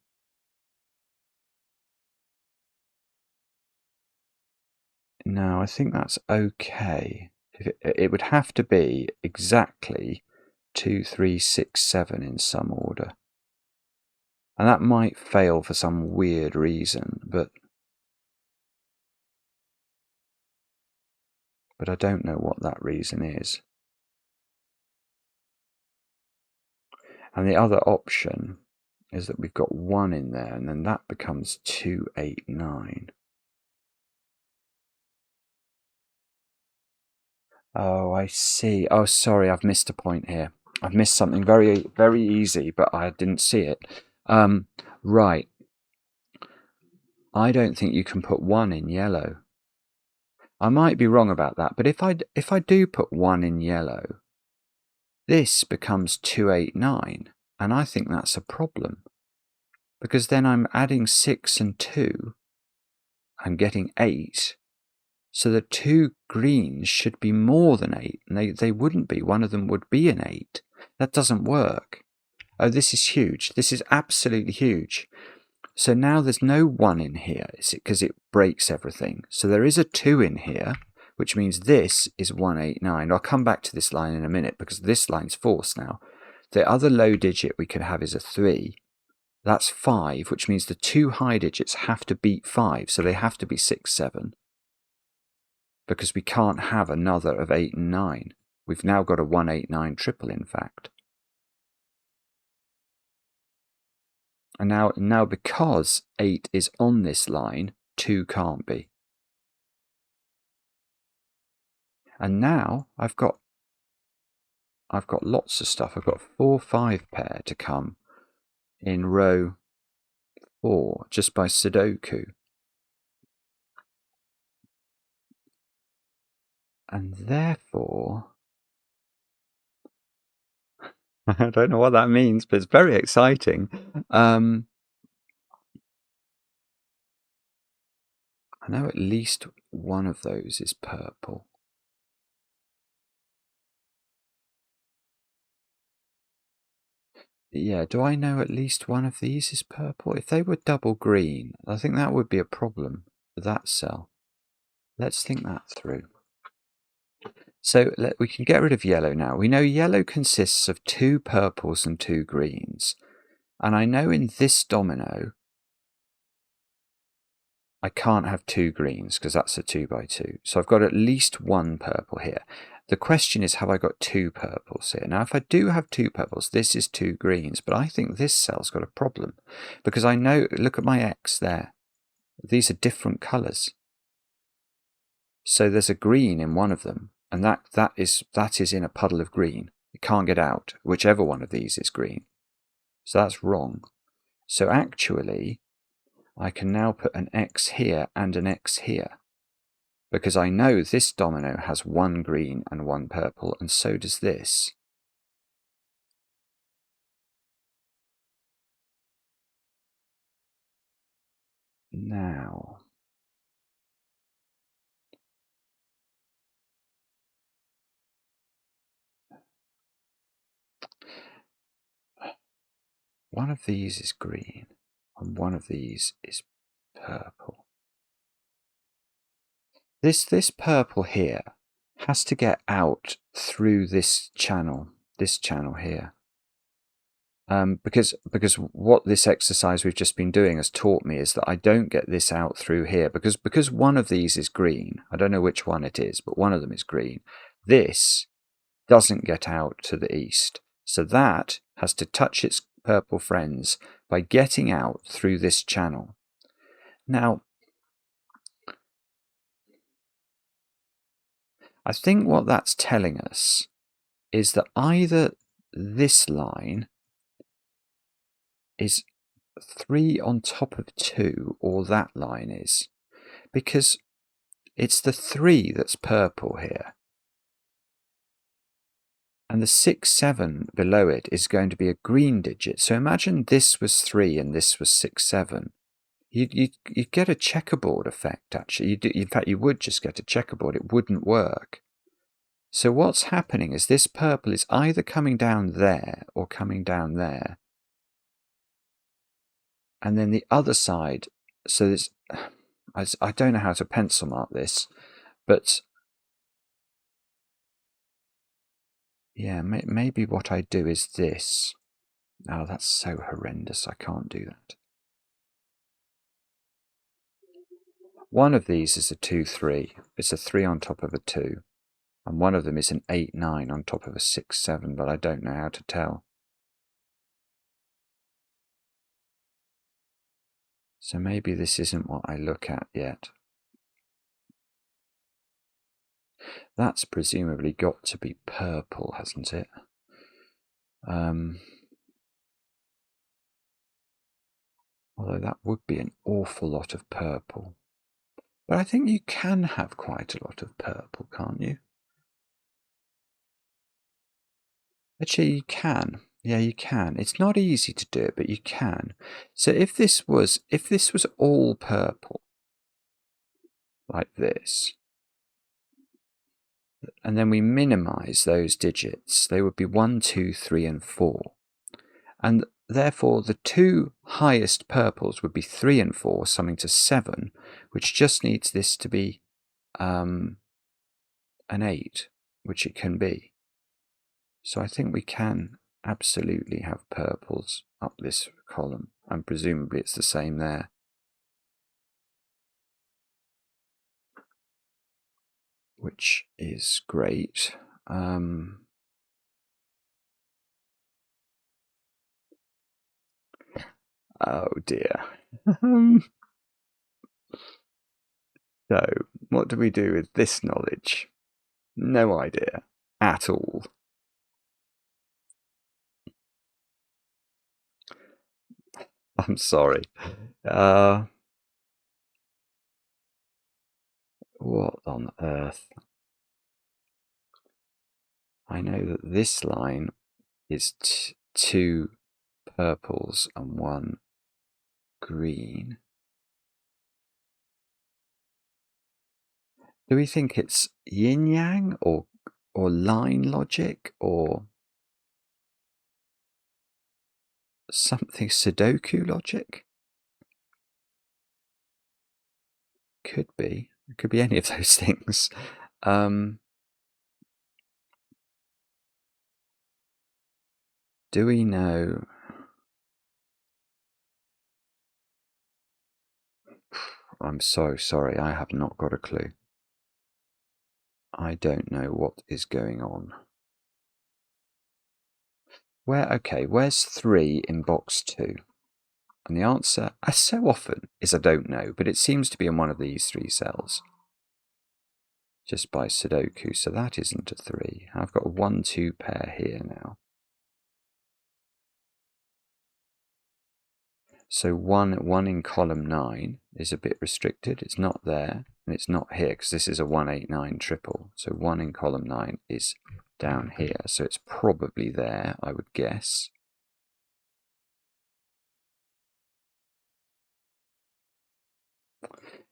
No, I think that's okay. It would have to be exactly 2, 3, 6, 7 in some order. And that might fail for some weird reason, but I don't know what that reason is. And the other option is that we've got 1 in there, and then that becomes 2, 8, 9. Oh, I see. Oh, sorry, I've missed a point here. I've missed something very, very easy, but I didn't see it. Right. I don't think you can put 1 in yellow. I might be wrong about that, but if I do put 1 in yellow, this becomes 2, 8, 9, and I think that's a problem. Because then I'm adding 6 and 2, I'm getting 8, so the 2 greens should be more than 8, and they wouldn't be. One of them would be an 8. That doesn't work. Oh, this is huge. This is absolutely huge. So now there's no 1 in here, because it breaks everything. So there is a 2 in here, which means this is 1, 8, 9. I'll come back to this line in a minute, because this line's forced now. The other low digit we could have is a 3. That's 5, which means the 2 high digits have to beat 5, so they have to be 6, 7. Because we can't have another of 8 and 9. We've now got a 1, 8, 9 triple, in fact. And now because 8 is on this line, 2 can't be. And now I've got lots of stuff. I've got 4, 5 pair to come in row 4 just by Sudoku. And therefore, I don't know what that means, but it's very exciting. I know at least one of those is purple. Yeah, do I know at least one of these is purple? If they were double green, I think that would be a problem for that cell. Let's think that through. So we can get rid of yellow now. We know yellow consists of 2 purples and 2 greens. And I know in this domino, I can't have 2 greens because that's a 2 by 2. So I've got at least 1 purple here. The question is, have I got 2 purples here? Now, if I do have 2 purples, this is 2 greens, but I think this cell's got a problem because I know, look at my X there. These are different colours. So there's a green in one of them, and that is in a puddle of green. It can't get out, whichever one of these is green. So that's wrong. So actually, I can now put an X here and an X here, because I know this domino has 1 green and 1 purple, and so does this. Now, one of these is green, and one of these is purple. This purple here has to get out through this channel here. Because what this exercise we've just been doing has taught me is that I don't get this out through here, because one of these is green. I don't know which one it is, but one of them is green. This doesn't get out to the east, so that has to touch its purple friends by getting out through this channel. Now, I think what that's telling us is that either this line is 3 on top of 2, or that line is, because it's the 3 that's purple here, and the 6, 7 below it is going to be a green digit. So imagine this was 3 and this was 6, 7. You'd get a checkerboard effect, actually. In fact, you would just get a checkerboard. It wouldn't work. So what's happening is this purple is either coming down there or coming down there. And then the other side, so there's, I don't know how to pencil mark this, but yeah, maybe what I do is this. Oh, that's so horrendous. I can't do that. One of these is a 2, 3. It's a 3 on top of a 2. And one of them is an 8, 9 on top of a 6, 7, but I don't know how to tell. So maybe this isn't what I look at yet. That's presumably got to be purple, hasn't it? Although that would be an awful lot of purple. But I think you can have quite a lot of purple, can't you? Actually, you can. Yeah, you can. It's not easy to do it, but you can. So if this was all purple, like this, and then we minimize those digits, they would be 1, 2, 3, and 4. And therefore, the 2 highest purples would be 3 and 4, summing to 7, which just needs this to be an 8, which it can be. So I think we can absolutely have purples up this column, and presumably it's the same there. Which is great. Oh dear. So, what do we do with this knowledge? No idea at all. I'm sorry. What on earth? I know that this line is 2 purples and 1 green. Do we think it's yin-yang or line logic or something Sudoku logic? Could be. It could be any of those things. Do we know? I'm so sorry, I have not got a clue. I don't know what is going on. Where's 3 in box 2? And the answer, as so often, is I don't know, but it seems to be in one of these 3 cells. Just by Sudoku, so that isn't a 3. I've got a 1, 2 pair here now. So 1 in column 9 is a bit restricted. It's not there, and it's not here, because this is a 1, 8, 9 triple. So 1 in column 9 is down here, so it's probably there, I would guess.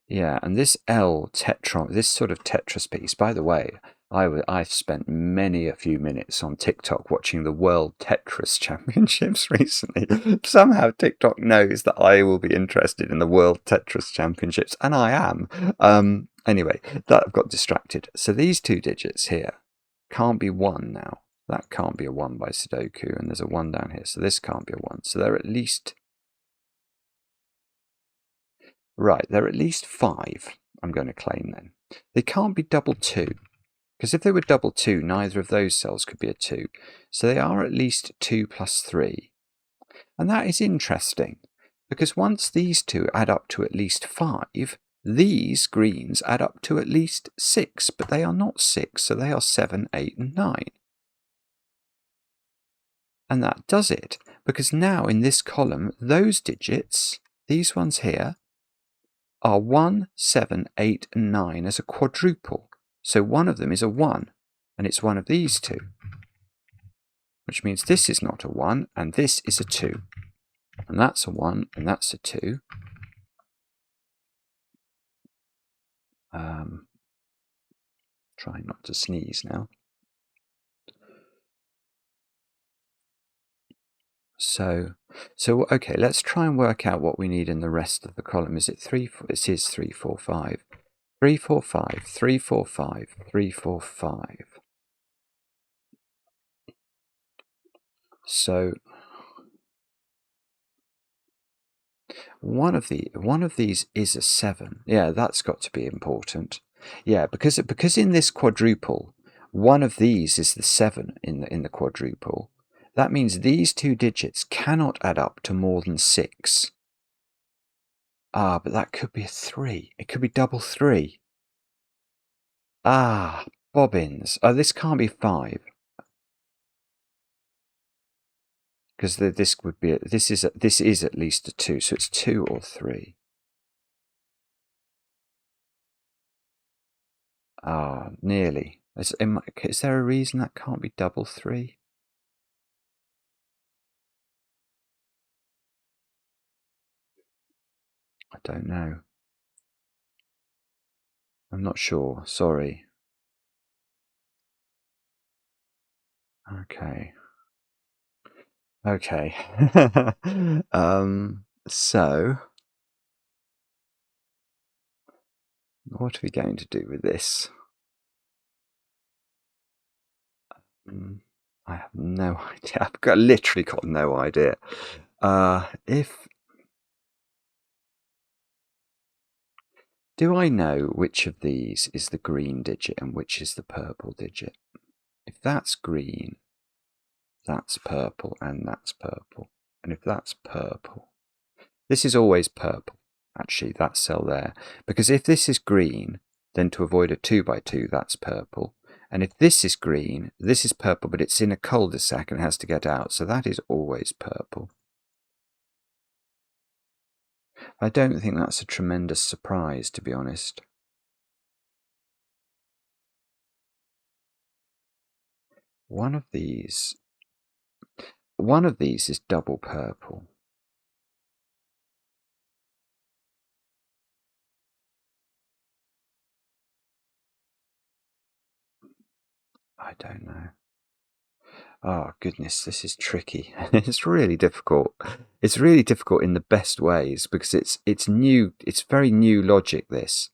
Yeah, and this L tetron, this sort of Tetris piece, by the way, I've spent many a few minutes on TikTok watching the World Tetris Championships recently. Somehow TikTok knows that I will be interested in the World Tetris Championships, and I am. Anyway, I've got distracted. So these 2 digits here can't be 1 now. That can't be a 1 by Sudoku, and there's a 1 down here, so this can't be a 1. So they're at least... Right, they're at least 5, I'm going to claim then. They can't be double 2, because if they were double 2, neither of those cells could be a 2. So they are at least 2 plus 3. And that is interesting, because once these two add up to at least 5, these greens add up to at least 6, but they are not 6, so they are 7, 8, and 9. And that does it, because now in this column, those digits, these ones here, are 1, 7, 8, and 9 as a quadruple. So one of them is a 1, and it's one of these two, which means this is not a 1, and this is a 2. And that's a 1, and that's a 2. Trying not to sneeze now. So okay, let's try and work out what we need in the rest of the column. Is it 3, 4? It is 3, 4, 5. 3, 4, 5, 3, 4, 5, 3, 4, 5. So one of these is a 7. Yeah, that's got to be important. Yeah, because in this quadruple, one of these is the 7 in the quadruple. That means these two digits cannot add up to more than 6. Ah, but that could be a 3. It could be double 3. Ah, bobbins. Oh, this can't be 5. Because this would be this is at least a 2, so it's 2 or 3. Ah, nearly. Is there a reason that can't be double 3? I don't know. I'm not sure. Sorry. Okay. Okay. So what are we going to do with this? I have no idea. I've literally got no idea. Do I know which of these is the green digit and which is the purple digit? If that's green, that's purple, and that's purple. And if that's purple, this is always purple, actually, that cell there. Because if this is green, then to avoid a 2 by 2, that's purple. And if this is green, this is purple, but it's in a cul-de-sac and has to get out, so that is always purple. I don't think that's a tremendous surprise, to be honest. One of these is double purple. I don't know. Oh, goodness, this is tricky. It's really difficult. It's really difficult in the best ways because it's new. It's very new logic, this.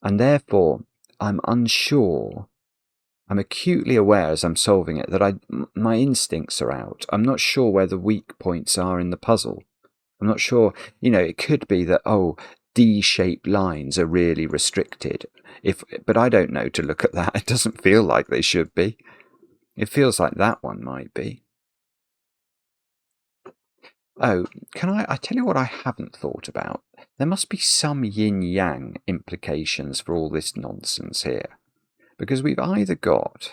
And therefore, I'm unsure. I'm acutely aware as I'm solving it that my instincts are out. I'm not sure where the weak points are in the puzzle. I'm not sure, it could be that, D-shaped lines are really restricted. But I don't know to look at that. It doesn't feel like they should be. It feels like that one might be. Oh, can I tell you what I haven't thought about? There must be some yin-yang implications for all this nonsense here. Because we've either got...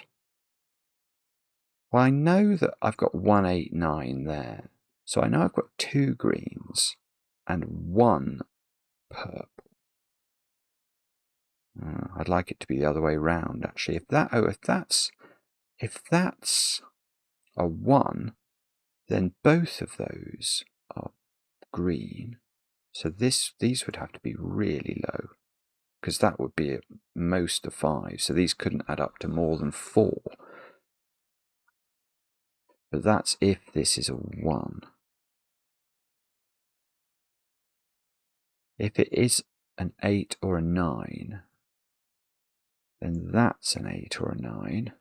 Well, I know that I've got 1, 8, 9 there. So I know I've got 2 greens and 1 purple. I'd like it to be the other way round, actually. If that's a 1, then both of those are green. So these would have to be really low, because that would be at most a 5. So these couldn't add up to more than 4. But that's if this is a 1. If it is an 8 or a 9, then that's an 8 or a 9.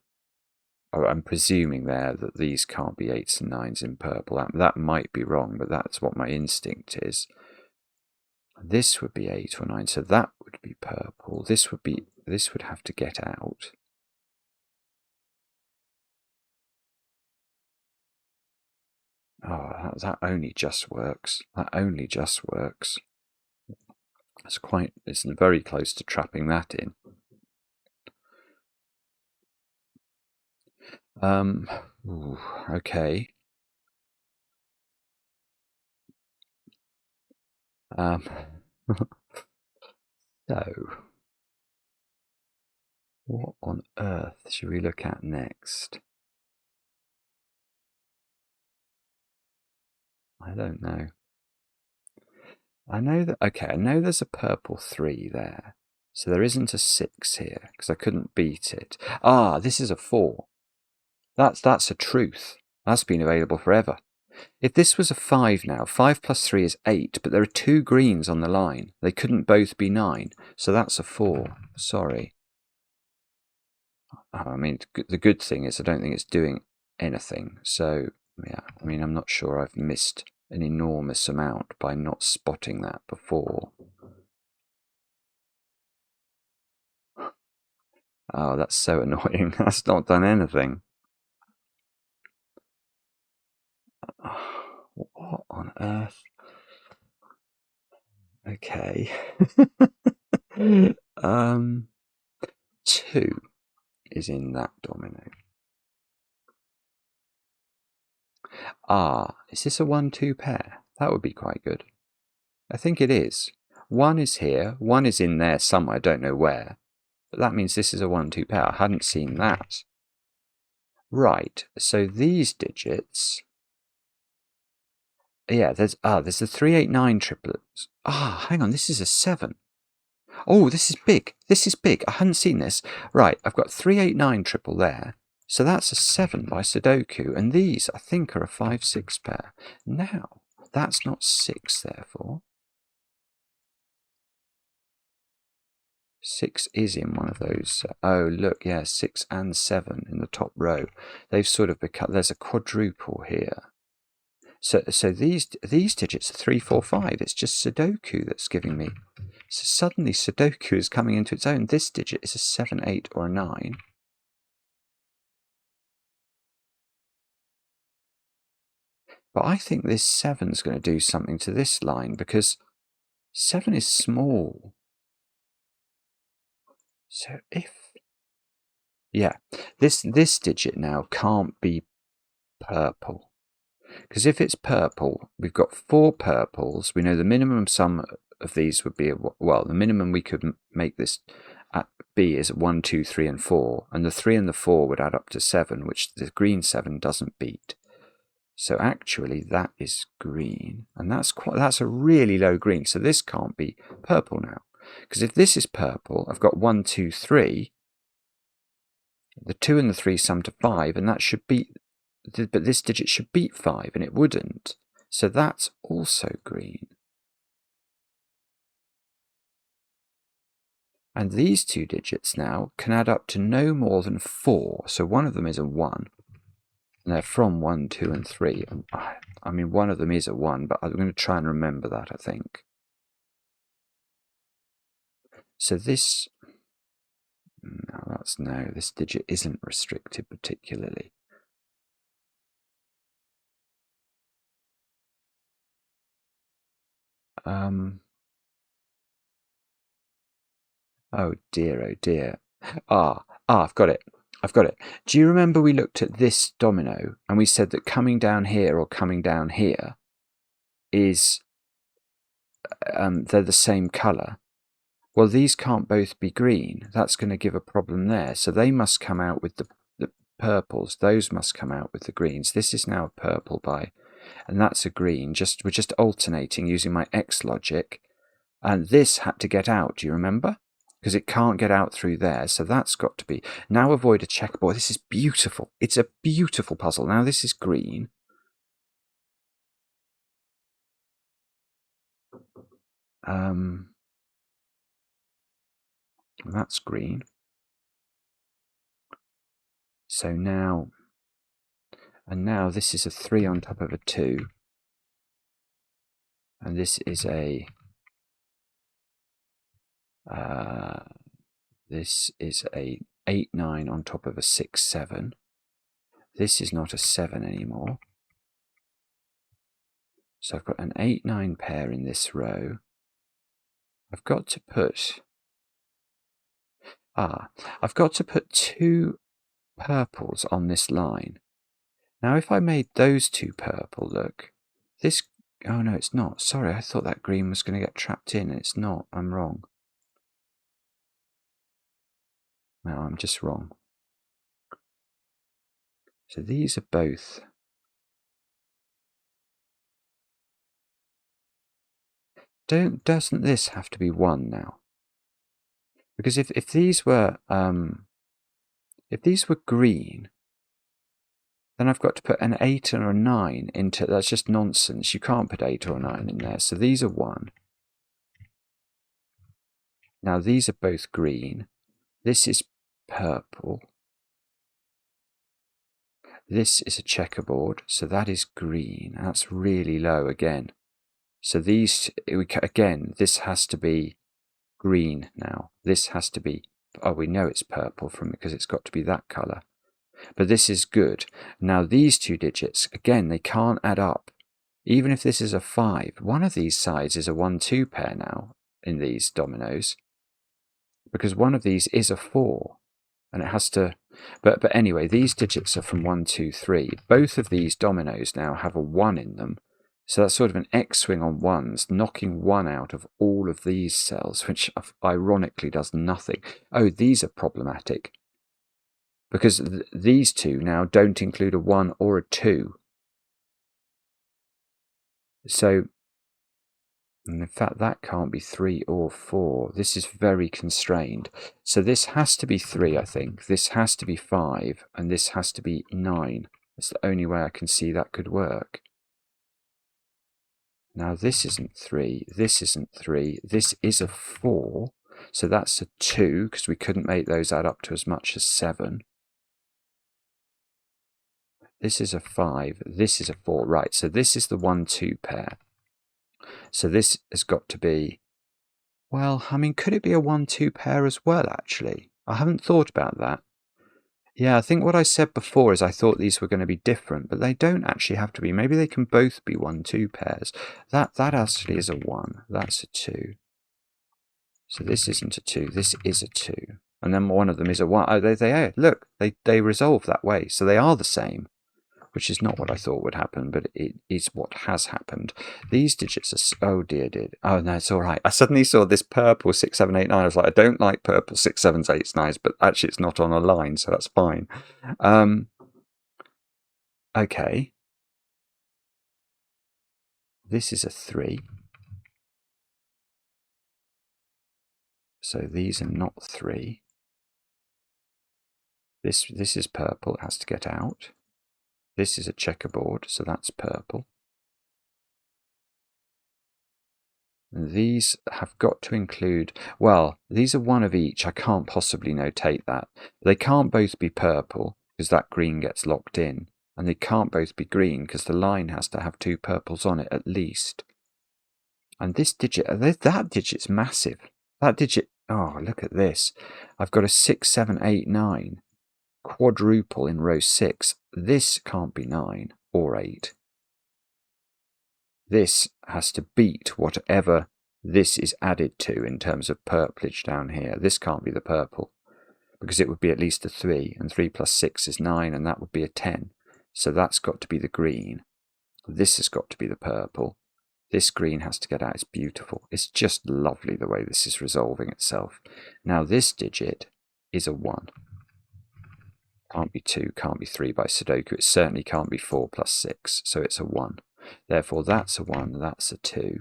I'm presuming there that these can't be 8s and 9s in purple. That might be wrong, but that's what my instinct is. This would be 8 or 9, so that would be purple. This would have to get out. Oh, that only just works. That only just works. It's very close to trapping that in. Ooh, okay. So, what on earth should we look at next? I don't know. I know there's a purple 3 there. So there isn't a 6 here, because I couldn't beat it. Ah, this is a 4. That's a truth. That's been available forever. If this was a 5 now, 5 plus 3 is 8, but there are 2 greens on the line. They couldn't both be 9, so that's a 4. Sorry. I mean, the good thing is I don't think it's doing anything. So, yeah, I mean, I'm not sure I've missed an enormous amount by not spotting that before. Oh, that's so annoying. That's not done anything. What on earth? Okay. 2 is in that domino. Ah, is this a 1-2 pair? That would be quite good. I think it is. 1 is here, 1 is in there somewhere, I don't know where. But that means this is a 1-2 pair. I hadn't seen that. Right, so these digits... Yeah, there's the 389 triplets. Hang on, this is a 7. Oh, this is big. This is big. I hadn't seen this. Right, I've got 389 triple there. So that's a 7 by Sudoku. And these, I think, are a 5-6 pair. Now, that's not 6, therefore. 6 is in one of those. Oh, look, yeah, 6 and 7 in the top row. They've sort of become... There's a quadruple here. So these digits are 3, 4, 5. It's just Sudoku that's giving me. So suddenly Sudoku is coming into its own. This digit is a 7, 8, or a 9. But I think this 7 is going to do something to this line because 7 is small. So if... Yeah, this digit now can't be purple. Because if it's purple, we've got 4 purples. We know the minimum sum of these would be, well, the minimum we could make this at be is 1, 2, 3, and 4. And the 3 and the 4 would add up to 7, which the green 7 doesn't beat. So actually that is green. And that's a really low green. So this can't be purple now. Because if this is purple, I've got 1, 2, 3. The 2 and the 3 sum to 5, and that should beat... But this digit should beat 5, and it wouldn't. So that's also green. And these 2 digits now can add up to no more than 4. So one of them is a 1. And they're from 1, 2, and 3. I mean, one of them is a 1, but I'm going to try and remember that, I think. So this... No, this digit isn't restricted particularly. Oh dear. I've got it. Do you remember we looked at this domino and we said that coming down here or coming down here is they're the same colour? Well, these can't both be green. That's going to give a problem there. So they must come out with the purples. Those must come out with the greens. This is now a purple by, and that's a green. We're just alternating using my X logic. And this had to get out, do you remember? Because it can't get out through there, so that's got to be. Now avoid a checkerboard. This is beautiful. It's a beautiful puzzle. Now this is green. That's green. So now, and now this is a 3 on top of a 2. And this is a 8, 9 on top of a 6, 7. This is not a 7 anymore. So I've got an 8, 9 pair in this row. I've got to put two purples on this line. Now if I made those two purple, look, this, oh no, it's not. Sorry, I thought that green was going to get trapped in, and it's not. I'm wrong. No, I'm just wrong. So these are both. Doesn't this have to be 1 now? Because if these were green, then I've got to put an 8 or a 9 into. That's just nonsense. You can't put 8 or a 9 in there. So these are 1. Now these are both green. This is purple. This is a checkerboard, so that is green. That's really low again. So these, again, this has to be green now. This has to be, oh, we know it's purple from because it's got to be that colour. But this is good. Now these two digits, again, they can't add up. Even if this is a 5, one of these sides is a 1-2 pair now in these dominoes. Because one of these is a 4. And it has to, but anyway, these digits are from 1, 2, 3. Both of these dominoes now have a 1 in them. So that's sort of an X swing on 1s, knocking 1 out of all of these cells, which ironically does nothing. Oh, these are problematic. Because these two now don't include a 1 or a 2. So, and in fact, that can't be 3 or 4. This is very constrained. So this has to be 3, I think. This has to be 5, and this has to be 9. That's the only way I can see that could work. Now this isn't 3, this isn't 3, this is a 4. So that's a 2, because we couldn't make those add up to as much as 7. This is a 5, this is a 4. Right, so this is the 1-2 pair. So this has got to be, well, I mean, could it be a 1-2 pair as well, actually? I haven't thought about that. Yeah, I think what I said before is I thought these were going to be different, but they don't actually have to be. Maybe they can both be 1-2 pairs. That actually is a 1. That's a 2. So this isn't a 2. This is a 2. And then one of them is a 1. Oh, look, they resolve that way. So they are the same, which is not what I thought would happen, but it is what has happened. These digits are, oh dear. Oh no, it's all right. I suddenly saw this purple 6, 7, 8, 9. I was like, I don't like purple 6, 7s, 8s, 9s, but actually it's not on a line, so that's fine. Okay. This is a 3. So these are not 3. This is purple, it has to get out. This is a checkerboard, so that's purple. And these have got to include, well, these are 1 of each. I can't possibly notate that. They can't both be purple, because that green gets locked in. And they can't both be green, because the line has to have 2 purples on it at least. And this digit, that digit's massive. That digit, oh, look at this. I've got a 6, 7, 8, 9. Quadruple in row 6. This can't be 9 or 8. This has to beat whatever this is added to in terms of purplage down here. This can't be the purple, because it would be at least a 3, and 3 plus 6 is 9, and that would be a 10. So that's got to be the green. This has got to be the purple. This green has to get out. It's beautiful. It's just lovely the way this is resolving itself. Now this digit is a 1. Can't be 2, can't be 3 by Sudoku. It certainly can't be 4 plus 6, so it's a 1. Therefore, that's a 1, that's a 2.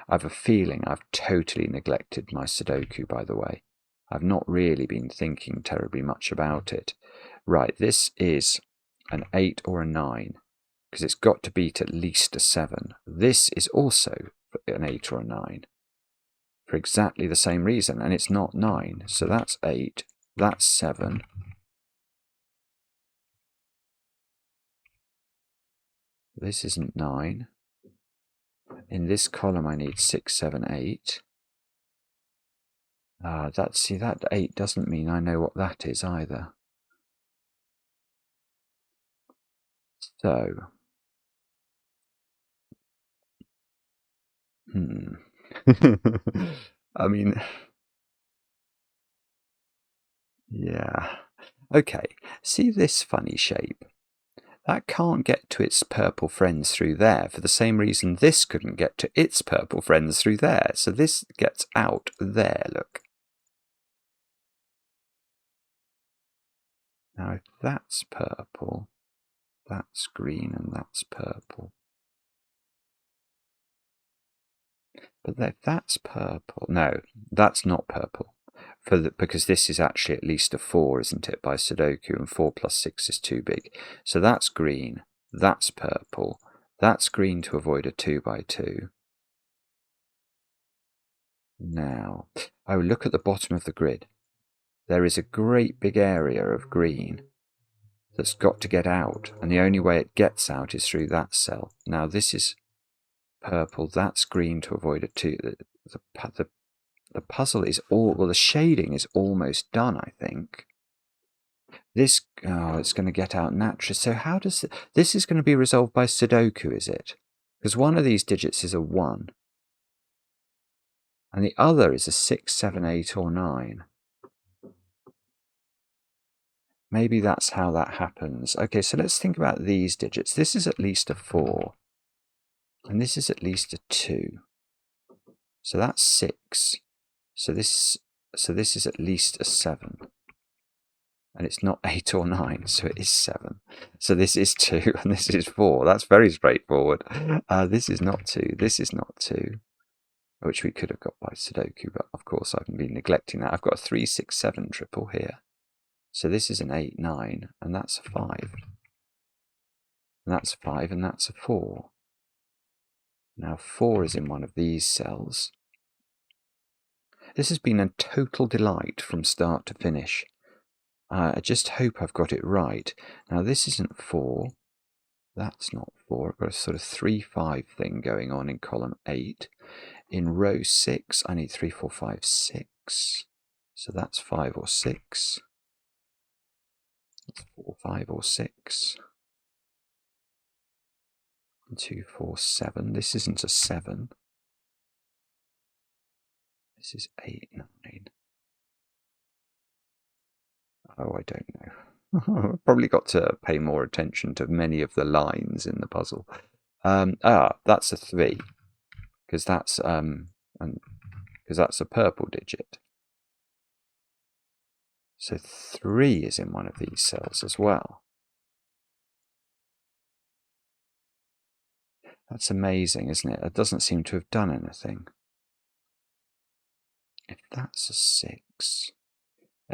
I have a feeling I've totally neglected my Sudoku, by the way. I've not really been thinking terribly much about it. Right, this is an 8 or a 9, because it's got to beat at least a 7. This is also an 8 or a 9, for exactly the same reason, and it's not 9. So that's 8, That's 7. This isn't 9. In this column I need 6, 7, 8. See, that 8 doesn't mean I know what that is either. So, I mean, yeah. Okay, see this funny shape? That can't get to its purple friends through there for the same reason this couldn't get to its purple friends through there. So this gets out there, look. Now if that's purple, that's green and that's purple. But if that's purple, no, that's not purple. Because this is actually at least a 4, isn't it, by Sudoku, and 4 plus 6 is too big. So that's green, that's purple, that's green to avoid a 2 by 2. Now, oh, look at the bottom of the grid. There is a great big area of green that's got to get out, and the only way it gets out is through that cell. Now this is purple, that's green to avoid a 2. The puzzle is well, the shading is almost done, I think. This, it's going to get out naturally. So how does this is going to be resolved by Sudoku, is it? Because one of these digits is a 1, and the other is a 6, 7, 8, or 9. Maybe that's how that happens. Okay, so let's think about these digits. This is at least a 4, and this is at least a 2. So that's 6. So this is at least a 7. And it's not 8 or 9, so it is 7. So this is 2, and this is 4. That's very straightforward. This is not 2. This is not 2, which we could have got by Sudoku, but of course I've been neglecting that. I've got a 3, 6, 7 triple here. So this is an 8, 9, and that's a 5. And that's a 5, and that's a 4. Now 4 is in one of these cells. This has been a total delight from start to finish. I just hope I've got it right. Now this isn't 4. That's not 4. I've got a sort of 3, 5 thing going on in column 8. In row 6, I need 3, 4, 5, 6. So that's 5 or 6. That's 4, 5 or 6. 2, 4, 7. This isn't a 7. This is 8, 9. Oh, I don't know. I've probably got to pay more attention to many of the lines in the puzzle. That's a 3, because that's a purple digit. So 3 is in one of these cells as well. That's amazing, isn't it? It doesn't seem to have done anything. If that's a 6...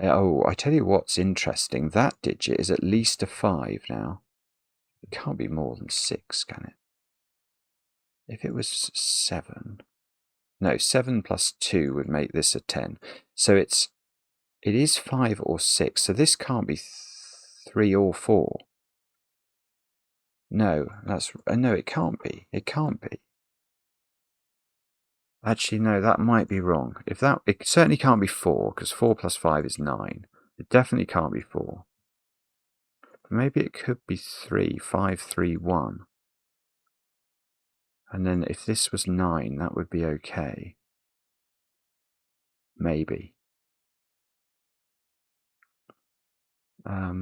Oh, I tell you what's interesting. That digit is at least a 5 now. It can't be more than 6, can it? If it was 7... No, 7 plus 2 would make this a 10. So it is 5 or 6. So this can't be 3 or 4. No, no, it can't be. It can't be. Actually, no, that might be wrong. It certainly can't be 4, because 4 plus 5 is 9. It definitely can't be 4. Maybe it could be 3, 5, 3, 1. And then if this was 9, that would be okay. Maybe. I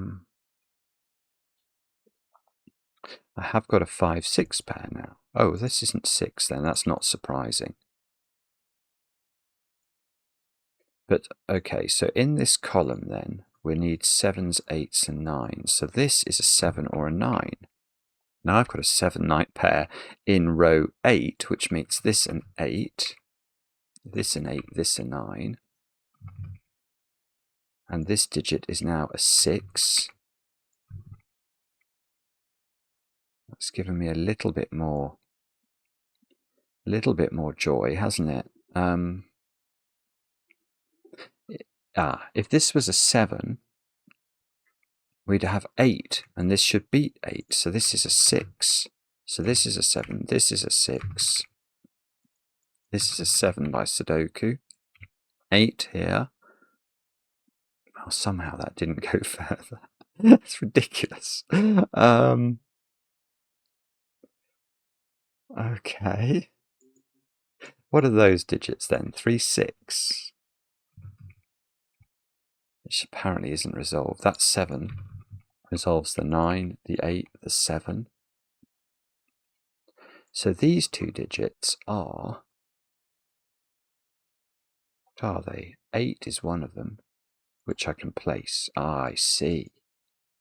have got a 5, 6 pair now. Oh, this isn't 6 then. That's not surprising. But, okay, so in this column then, we need 7s, 8s, and 9s. So this is a 7 or a 9. Now I've got a 7, 9 pair in row 8, which makes this an 8, this an 8, this a 9. And this digit is now a 6. That's given me a little bit more joy, hasn't it? if this was a 7, we'd have 8, and this should beat 8. So this is a 6. So this is a 7. This is a 6. This is a 7 by Sudoku. 8 here. Oh, somehow that didn't go further. That's ridiculous. Okay. What are those digits then? 3, 6. Which apparently isn't resolved. That's 7. Resolves the 9, the 8, the 7. So these two digits are... What are they? 8 is one of them, which I can place. I see.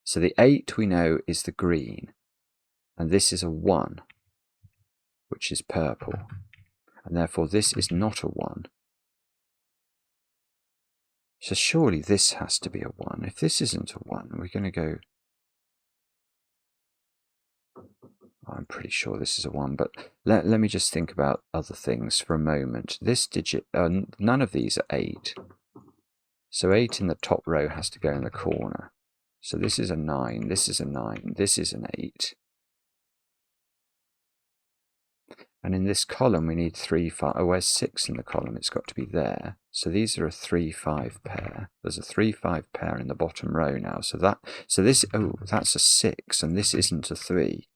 So the 8 we know is the green, and this is a 1, which is purple, and therefore this is not a 1. So surely this has to be a 1. If this isn't a 1, we're going to go... I'm pretty sure this is a 1, but let me just think about other things for a moment. This digit, none of these are 8. So 8 in the top row has to go in the corner. So this is a 9, this is a 9, this is an 8. And in this column we need 3, 5. Oh, where's 6 in the column? It's got to be there. So these are a 3, 5 pair. There's a 3, 5 pair in the bottom row now. So this, oh, that's a 6, and this isn't a 3.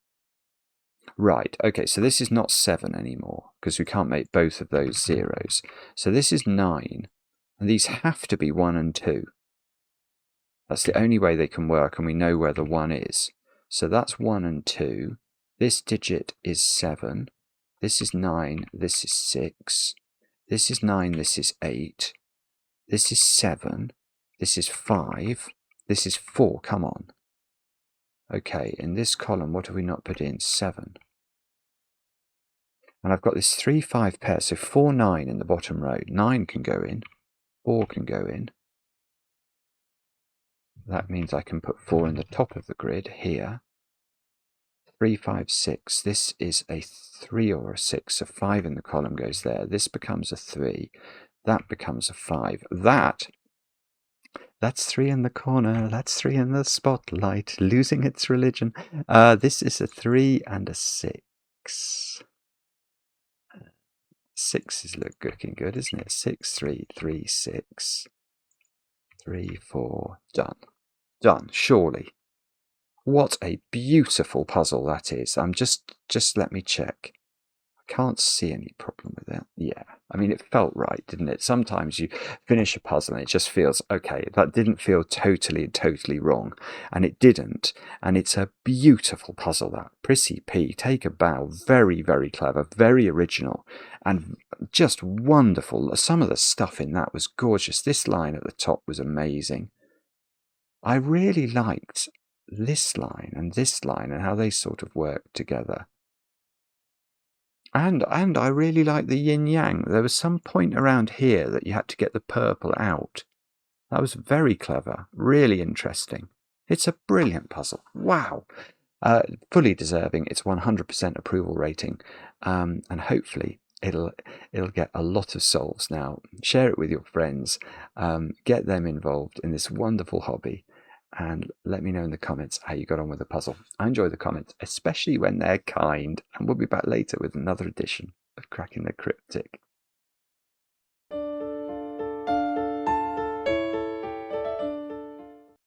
Right, okay, so this is not 7 anymore, because we can't make both of those zeros. So this is 9, and these have to be 1 and 2. That's the only way they can work, and we know where the 1 is. So that's 1 and 2. This digit is 7. This is 9, this is 6. This is 9, this is 8. This is 7. This is 5. This is 4, come on. Okay, in this column, what have we not put in? 7. And I've got this 3, 5 pair, so 4, 9 in the bottom row. 9 can go in, 4 can go in. That means I can put 4 in the top of the grid here. 3, 5, 6. This is a 3 or a 6, so 5 in the column goes there. This becomes a 3. That becomes a 5. That's 3 in the corner. That's 3 in the spotlight, losing its religion. This is a 3 and a 6. 6 is looking good, isn't it? 6, 3, 3, 6. 3, 4. Done. Done, surely. What a beautiful puzzle that is. Just let me check. I can't see any problem with it. Yeah, I mean, it felt right, didn't it? Sometimes you finish a puzzle and it just feels, okay, that didn't feel totally wrong. And it didn't. And it's a beautiful puzzle, that. PrissyP, take a bow. Very, very clever, very original, and just wonderful. Some of the stuff in that was gorgeous. This line at the top was amazing. I really liked this line and how they sort of worked together. And I really like the yin-yang. There was some point around here that you had to get the purple out. That was very clever, really interesting. It's a brilliant puzzle. Wow. Fully deserving its 100% approval rating. And hopefully it'll get a lot of solves now. Share it with your friends. Get them involved in this wonderful hobby. And let me know in the comments how you got on with the puzzle. I enjoy the comments, especially when they're kind. And we'll be back later with another edition of Cracking the Cryptic.